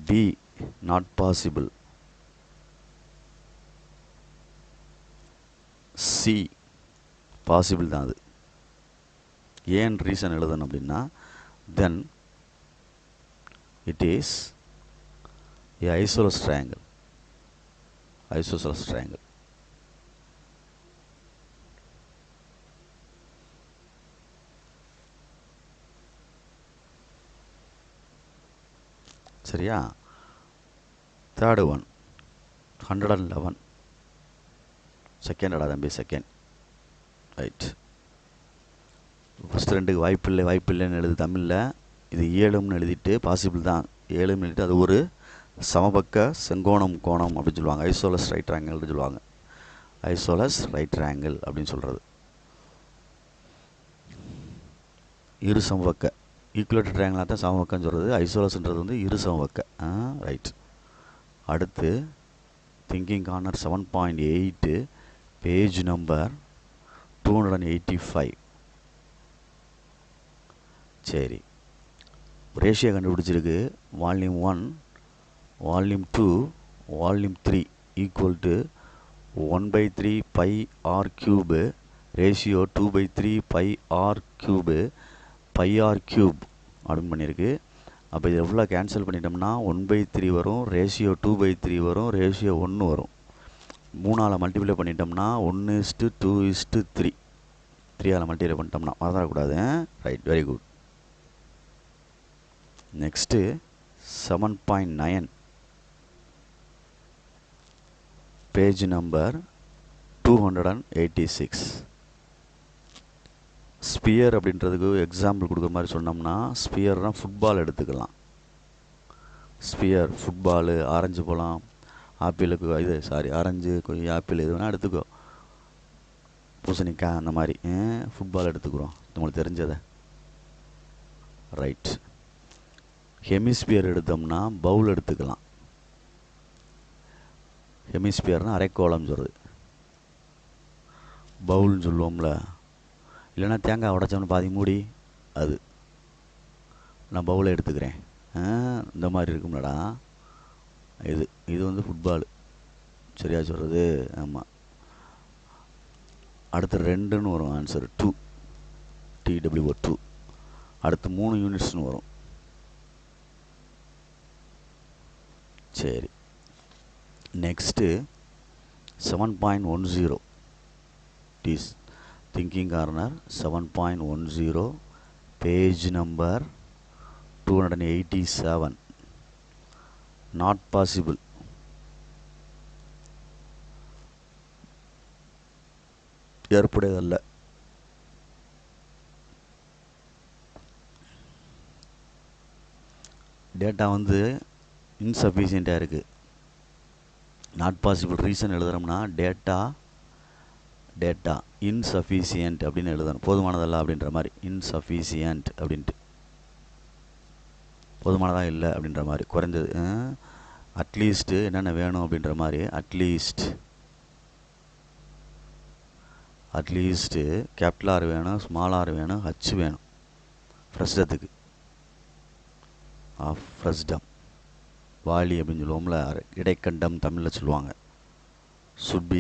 B not possible. C possible தான். அது ஏன் ரீசன் எழுதணும் அப்படின்னா, then it is a isosceles triangle. Isosceles triangle. சரியா? Third one 111. செகண்டடா தம்பி, செகண்ட். ரைட். ஃபஸ்ட்டு ரெண்டுக்கு வாய்ப்பில்லைன்னு எழுது தமிழில். இது 7ன்னு எழுதிட்டு பாசிபிள் தான் 7ன்னு எழுதிட்டு, அது ஒரு சமபக்க செங்கோணம் கோணம் அப்படின்னு சொல்லுவாங்க. ஐசோலஸ் ரைட் ட்ரையாங்கிள்னு சொல்லுவாங்க. ஐசோலஸ் ரைட் ட்ரையாங்கிள் அப்படின்னு சொல்கிறது. இரு சமபக்க ஈக்குவலேட்டர் ட்ரையாங்கிளாக தான் சமபக்கம்னு சொல்கிறது. ஐசோலஸ்ன்றது வந்து இரு சமபக்க. ரைட். அடுத்து திங்கிங் கார்னர் 7.8 பேஜ் நம்பர் 285. சரி, ரேஷியோ கண்டுபிடிச்சிருக்கு. Volume 1 volume 2 volume 3 equal to 1/3 pi R cube ratio 2/3 pi R cube pi R cube அப்படின்னு பண்ணியிருக்கு. அப்போ இது எவ்வளோ கேன்சல் பண்ணிட்டோம்னா 1/3 வரும், ரேஷியோ 2/3 வரும், ரேஷியோ 1 வரும். 3ஆல் மல்டிப்ளை பண்ணிட்டோம்னா 1:2:3 3ஆல் மல்டிப்ளை பண்ணிட்டோம்னா மறந்துடக்கூடாது. Right, very good. Next 7.9 page number 286. Sphere அப்படின்றதுக்கு எக்ஸாம்பிள் கொடுக்குற மாதிரி சொன்னோம்னா, ஸ்பியர்னால் ஃபுட்பால் எடுத்துக்கலாம். ஸ்பியர் ஃபுட்பாலு, ஆரஞ்சு பழம், ஆப்பிளுக்கு ஆரஞ்சு ஆப்பிள் எது வேணால் எடுத்துக்கோ, பூசணிக்காய் அந்த மாதிரி ஃபுட்பால் எடுத்துக்கிறோம் நம்மளுக்கு தெரிஞ்சதை. ரைட். ஹெமிஸ்பியர் எடுத்தோம்னா பவுல் எடுத்துக்கலாம். ஹெமிஸ்பியர்னால் அரைக்கோளம் சொல்கிறது, பவுல்னு சொல்லுவோம்ல. இல்லைன்னா தேங்காய் உடைச்சோம்னு பாதி மூடி, அது நான் பவுலை எடுத்துக்கிறேன். இந்த மாதிரி இருக்கும்லடா, இது வந்து ஃபுட்பால். சரியா சொல்கிறது? ஆமாம். அடுத்து 2ன்னு வரும் ஆன்சர். 2 TWO 2. அடுத்து 3 யூனிட்ஸ்னு வரும். சரி, next 7.10 is thinking corner 7.10 page number 287 not possible ஏற்புடையதல்ல. டேட்டா வந்து இன்சஃபிஷியண்ட்டாக இருக்குது. நாட் பாசிபிள் ரீசன் எழுதுகிறோம்னா டேட்டா இன்சஃபிஷியன்ட் அப்படின்னு எழுதணும். போதுமானதல்ல அப்படின்ற மாதிரி. இன்சஃபிஷியன்ட் அப்படின்ட்டு போதுமானதாக இல்லை அப்படின்ற மாதிரி. குறைந்தது அட்லீஸ்ட்டு என்னென்ன வேணும் அப்படின்ற மாதிரி. அட்லீஸ்ட்டு கேபிட்டல் ஆர் வேணும், ஸ்மால் ஆர் வேணும், ஹச் வேணும் ஃப்ரெஷ்டத்துக்கு. ஃப்ரெஷ்டம் வாலி அப்படின்னு சொல்லுவோம்ல, இடைக்கண்டம் தமிழில் சொல்லுவாங்க. சுட்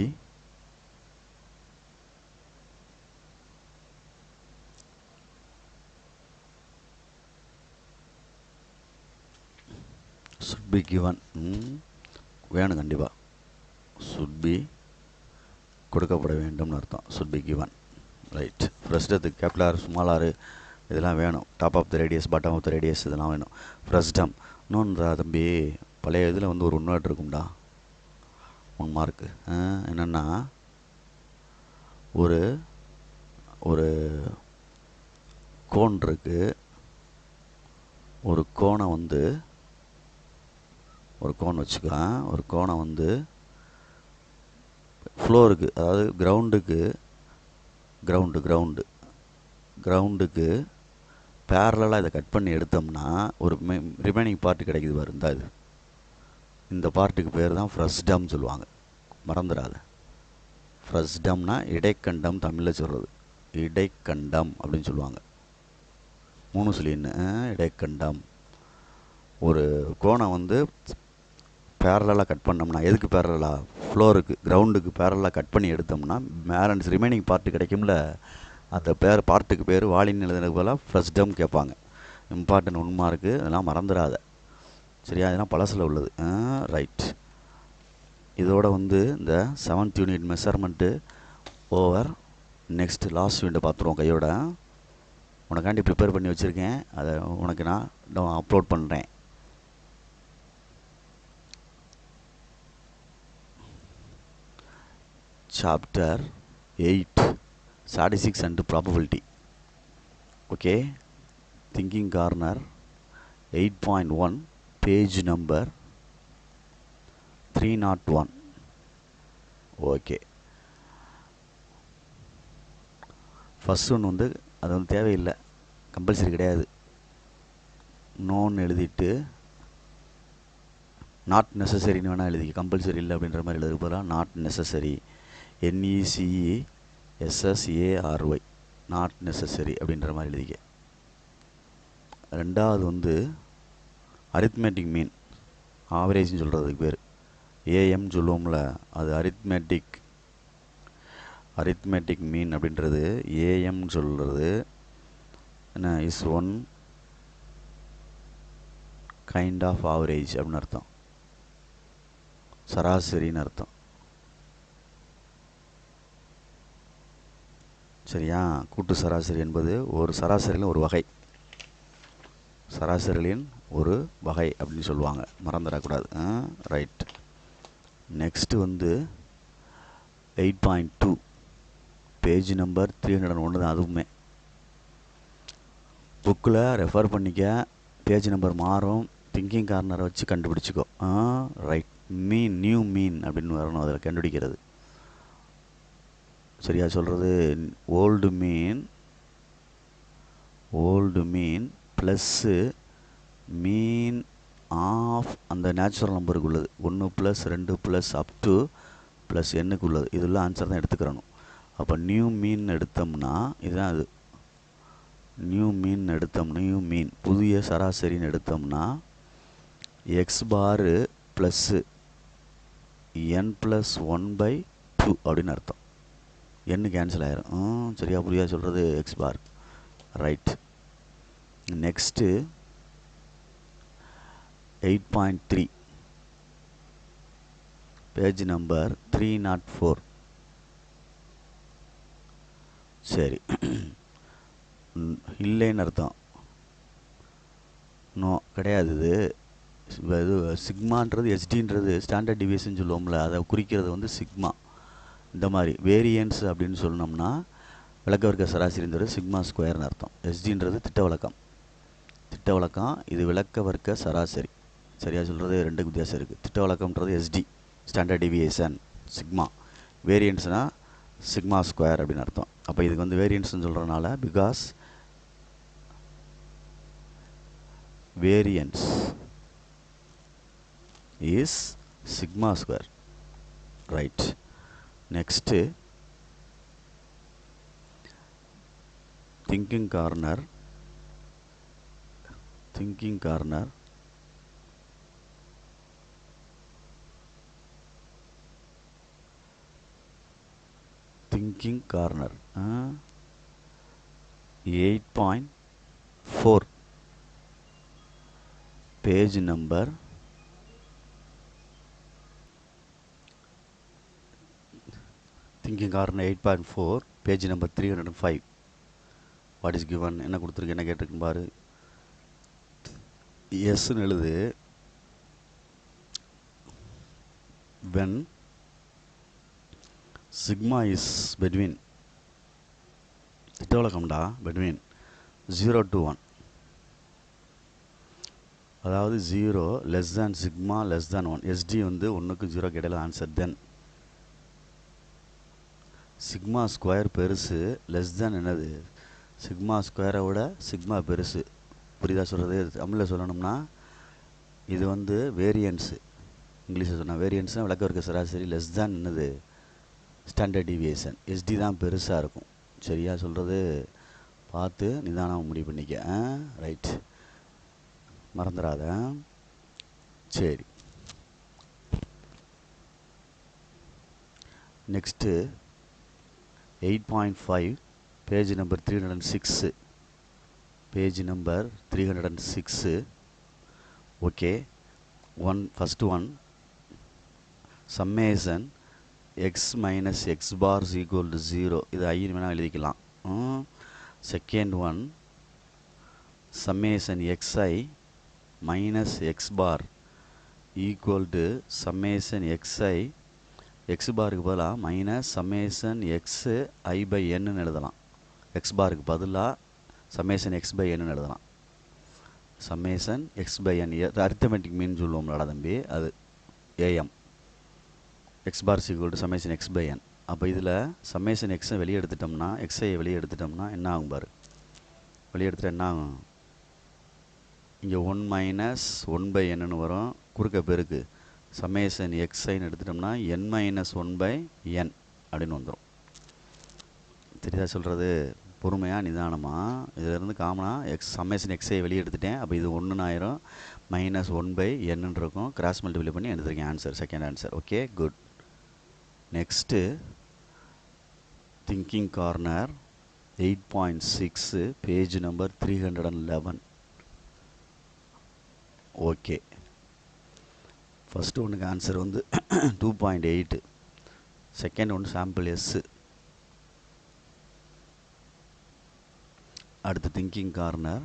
பி கிவன் வேணும் கண்டிப்பாக. சுட் பி கொடுக்கப்பட வேண்டும்னு அர்த்தம். Should be given right. ஃப்ரெஷ்டத்துக்கு கேபிட்டல் ஆர் ஸ்மால் ஆர் இதெல்லாம் வேணும். Top of the radius, bottom of the radius இதெல்லாம் வேணும். ஃப்ரெஷ்டம் இன்னொன்றா தம்பி, பழைய இதில் வந்து ஒரு ஒன்று இருக்கும்டா, 1 மார்க்கு. என்னென்னா ஒரு ஒரு கோன் இருக்குது. ஒரு கோனை வந்து ஒரு கோன் வச்சுக்கலாம். ஒரு கோனை வந்து ஃப்ளோருக்கு, அதாவது கிரவுண்டுக்கு பேரலாக இதை கட் பண்ணி எடுத்தோம்னா ஒரு ரிமைனிங் பார்ட்டு கிடைக்குது பாரு. இந்த பார்ட்டுக்கு பேர் தான் ஃப்ரெஷ்டம் சொல்லுவாங்க. மறந்துடாத. ஃப்ரெஷ்டம்னா இடைக்கண்டம் தமிழில் சொல்கிறது. இடைக்கண்டம் அப்படின்னு சொல்லுவாங்க. 3 சொல்லின்னு இடைக்கண்டம். ஒரு கோணை வந்து பேரலாக கட் பண்ணோம்னா, எதுக்கு பேரலாக? ஃப்ளோருக்கு, கிரவுண்டுக்கு பேரலாக கட் பண்ணி எடுத்தோம்னா பேலன்ஸ் ரிமைனிங் பார்ட்டு கிடைக்கும்ல, அந்த பார்ட்டுக்கு பேர் வாலின் எழுதுனதுக்கு போல் ஃப்ரெஷ்டம் கேட்பாங்க. Important 1 mark. அதெல்லாம் மறந்துடாத சரியா? இதெல்லாம் பழசில் உள்ளது. ரைட். இதோட வந்து இந்த 7th unit measurement over. Next last யூனிட்டை பார்த்துருவோம் கையோட. உனக்காண்டி ப்ரிப்பேர் பண்ணி வச்சுருக்கேன். அதை உனக்கு நான் அப்லோட் பண்ணுறேன். Chapter 8 statistics and probability. Okay. Thinking corner 8.1 page number 301. Okay. First ஒன்று வந்து அது வந்து தேவையில்லை, கம்பல்சரி கிடையாது. நோன்னு எழுதிட்டு நாட் நெசசரின்னு வேணால் எழுதி, கம்பல்சரி இல்லை அப்படின்ற மாதிரி எழுதுக்கு பதிலாக not necessary, NECESSARY, not necessary அப்படின்ற மாதிரி எழுதிக்க. ரெண்டாவது வந்து அரித்மேட்டிக் மீன், ஆவரேஜ்னு சொல்கிறதுக்கு பேர் ஏஎம் சொல்லுவோம்ல, அது அரித்மேட்டிக் மீன் அப்படின்றது ஏஎம்னு சொல்கிறது என்ன, இஸ் 1 கைண்ட் ஆஃப் ஆவரேஜ் அப்படின்னு அர்த்தம். சராசரின்னு அர்த்தம். சரியா? கூட்டு சராசரி என்பது ஒரு சராசரியில் ஒரு வகை, சராசரிகளின் ஒரு வகை அப்படின்னு சொல்லுவாங்க. மறந்துடக்கூடாது. ரைட். நெக்ஸ்ட்டு வந்து 8.2 பேஜ் நம்பர் 301 தான். அதுவுமே புக்கில் ரெஃபர் பண்ணிக்க. பேஜ் நம்பர் மாறும். திங்கிங் கார்னரை வச்சு கண்டுபிடிச்சிக்கோ. ரைட். நியூ மீன் அப்படின்னு வரணும் அதில் கண்டுபிடிக்கிறது. சரியா சொல்கிறது? Old mean plus mean of அந்த நேச்சுரல் நம்பருக்கு உள்ளது. 1 + 2 + அப் டு ப்ளஸ் எண்ணுக்கு உள்ளது. இதெல்லாம் ஆன்சர் தான் எடுத்துக்கிறணும். அப்போ நியூ மீன் எடுத்தோம்னா இதுதான் அது. நியூ மீன் புதிய சராசரின்னு எடுத்தோம்னா எக்ஸ் பாரு ப்ளஸ்ஸு n + 1/2 அப்படின்னு அர்த்தம். எண்ணு கேன்சல் ஆயிரும். சரியா புரியா சொல்கிறது? எக்ஸ் பார். ரைட். Next 8.3 page number 304. சரி, இல்லைன்னு அர்த்தம். நோ கிடையாது. இது சிக்மான்றது எஸ்டின்றது ஸ்டாண்டர்ட் டிவியேஷன் சொல்லுவோம்ல, அதை குறிக்கிறது வந்து சிக்மா. இந்த மாதிரி வேரியன்ஸ் அப்படின்னு சொன்னோம்னா விளக்க வர்க்க சராசரின்றது சிக்மா ஸ்கொயர்னு அர்த்தம். எஸ்டின்றது திட்ட வழக்கம். திட்ட வழக்கம் இது விளக்க வர்க்க சராசரி. சரியாக சொல்கிறது ரெண்டுக்கு வித்தியாசம் இருக்குது. திட்ட வழக்கம்ன்றது எஸ்டி ஸ்டாண்டர்ட் டிவியேஷன் சிக்மா. வேரியன்ஸ்னால் சிக்மா ஸ்கொயர் அப்படின்னு அர்த்தம். அப்போ இதுக்கு வந்து வேரியன்ஸ்னு சொல்கிறனால because variance is sigma square, right? Next, thinking corner thinking corner 8.4 page number thinking corner 8.4 page number 305. what is given என்ன கொடுத்துருக்கு, என்ன கேட்டிருக்கு பாரு. எஸ்ன்னு எழுது. when sigma is between திட்டவழக்கம்டா between 0 to 1, அதாவது 0 less than sigma less than 1. ST வந்து 1க்கு 0க்கு இடையில ஆன்சர். தென் சிக்மா ஸ்கொயர் பெருசு லெஸ் தேன் என்னது, சிக்மா ஸ்கொயரை விட சிக்மா பெருசு. புரியுதா சொல்கிறது? தமிழில் சொல்லணும்னா இது வந்து வேரியன்ஸு. இங்கிலீஷில் சொன்னால் வேரியன்ஸ்னால் விளக்க வர்க்க சராசரி லெஸ் தேன் என்னது ஸ்டாண்டர்ட் டிவியேஷன். எஸ்டி தான் பெருசாக இருக்கும். சரியா சொல்கிறது? பார்த்து நிதானம் முடிவு பண்ணிக்க. ரைட், மறந்துடாத. சரி, next 8.5 page number 306. Page number 306. Okay, first one summation X minus X bar equal to 0. இது ஐன்னு வேணால் எழுதிக்கலாம். Second one summation X I minus X bar equal to summation X I X பாருக்கு பதிலாக minus summation X I by என்னன்னு எழுதலாம். X பாருக்கு பதிலாக சம்மேஷன் எக்ஸ் பை என்னன்னு எழுதலாம். Summation x by n arithmetic mean சொல்லுவோம்லடா தம்பி, அது AM. X bar equal to summation x by n. அப்போ இதில் சம்மேஷன் எக்ஸை வெளியே எடுத்துட்டோம்னா, எக்ஸை வெளியே எடுத்துட்டோம்னா என்ன ஆகும் பாரு. வெளியே எடுத்துகிட்டு என்ன ஆகும், இங்கே 1 மைனஸ் 1 பை என்னன்னு வரும். குறுக்க பெருக்கு சம்மேஷன் எக்ஸ்ஐன்னு எடுத்துட்டோம்னா n மைனஸ் 1 பை என் அப்படின்னு வந்துடும். தெரியுதா சொல்கிறது? பொறுமையாக நிதானமாக. இதிலேருந்து காமனாக சம்மேஷன் எக்ஸை வெளியே எடுத்துட்டேன். அப்போ இது 1 ஆயிரும், மைனஸ் 1 பை என்னன்னு இருக்கும். கிராஸ் மல்டிப்ளை பண்ணி எடுத்துருக்கேன் answer, second answer. Okay, good. Next thinking corner 8.6 page number 311. Okay, first ஒன்றுக்கு ஆன்சர் வந்து 2.8. செகண்ட் ஒன்று சாம்பிள் எஸ்ஸு. அடுத்து thinking corner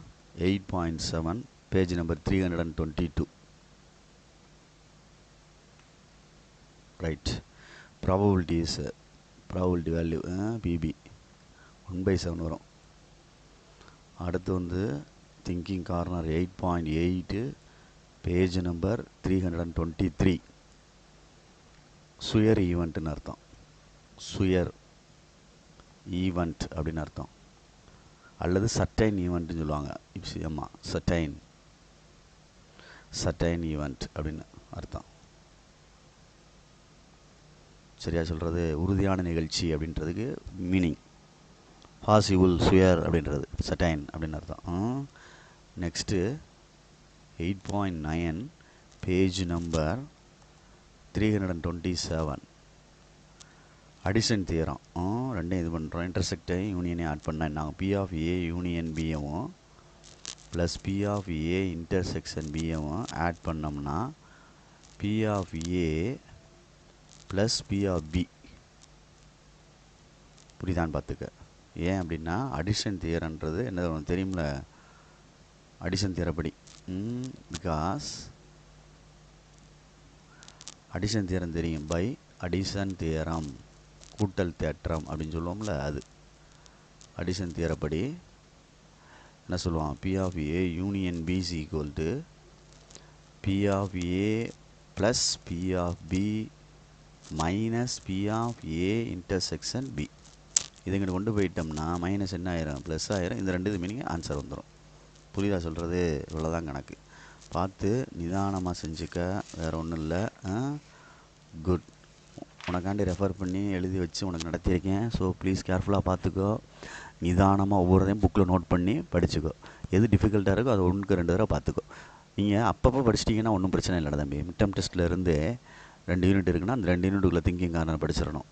8.7 page number 322. Right, probabilities probability value PP 1/7 வரும். அடுத்து வந்து thinking corner 8.8 page number 323. Sure ஈவெண்ட்டுன்னு அர்த்தம். சுயர் ஈவெண்ட் அப்படின்னு அர்த்தம். அல்லது சர்டைன் ஈவெண்ட்டுன்னு சொல்லுவாங்க. ஆமாம், சர்டைன் ஈவெண்ட் அப்படின்னு அர்த்தம். சரியா சொல்கிறது? உறுதியான நிகழ்ச்சி அப்படின்றதுக்கு மீனிங் பாசிபிள். சுயர் அப்படின்றது சர்டைன் அப்படின்னு அர்த்தம். Next 8.9 page number 327. Addition theorem. ரெண்டையும் இது பண்ணுறோம். இன்டர்செக்டையும் யூனியனையும் ஆட் பண்ணால் நாங்கள் பி ஆஃப் ஏ யூனியன் பிஏவும் plus P of A intersection பிஏவும் ஆட் பண்ணோம்னா P of A plus P of B. புரியுதான்னு பார்த்துக்க. ஏன் அப்படின்னா அடிஷன் தியரன்றது என்ன உனக்கு தெரியும்ல, அடிஷன் தியரப்படி. பிகாஸ் அடிஷன் தியரம் தெரியும், பை அடிஷன் தியரம், கூட்டல் தேற்றம் அப்படின்னு சொல்லுவோம்ல, அது அடிஷன் தியரப்படி என்ன சொல்லுவான், P of A union B is equal to P of A plus P of B minus P of A intersection B. இதுங்கிட்ட கொண்டு போயிட்டோம்னா மைனஸ் என்ன ஆயிரும், ப்ளஸ் ஆயிரும். இந்த ரெண்டு இது மீனிங் ஆன்சர் வந்துடும். புரியுதா சொல்கிறது? இவ்வளோதான் கணக்கு. பார்த்து நிதானமாக செஞ்சுக்க, வேறு ஒன்றும் இல்லை. குட். உனக்காண்டி ரெஃபர் பண்ணி எழுதி வச்சு உனக்கு நடத்தியிருக்கேன். ஸோ ப்ளீஸ் கேர்ஃபுல்லாக பார்த்துக்கோ. நிதானமாக ஒவ்வொருத்தையும் புக்கில் நோட் பண்ணி படிச்சுக்கோ. எது டிஃபிகல்ட்டாக இருக்கோ அது 1க்கு 2 தடவை பார்த்துக்கோ. நீங்கள் அப்பப்போ படிச்சிட்டிங்கன்னா ஒன்றும் பிரச்சனை இல்லை தம்பி. மிட்டம் டெஸ்ட்டில் இருந்து 2 யூனிட் இருக்குன்னா அந்த 2 யூனிட்டுக்குள்ளே திங்கிங் கார்னர் படிச்சிடணும்.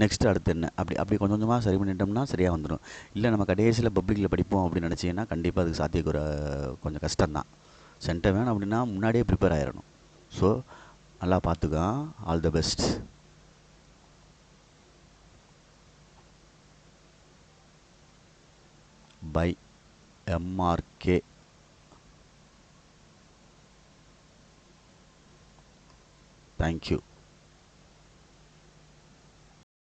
நெக்ஸ்ட்டு அடுத்து என்ன, அப்படி கொஞ்சம் கொஞ்சமாக சரி பண்ணிட்டோம்னா சரியாக வந்துடும். இல்லை நம்ம கடைசியில் பப்ளிக்கில் படிப்போம் அப்படின்னு நினச்சிங்கன்னா கண்டிப்பாக அதுக்கு சாத்தியக்கூற கொஞ்சம் கஷ்டம்தான். சென்டர் வேணும் அப்படின்னா முன்னாடியே ப்ரிப்பேர் ஆகிடணும். ஸோ நல்லா பார்த்துக்கோ. All the best. Bye MRK. Thank you.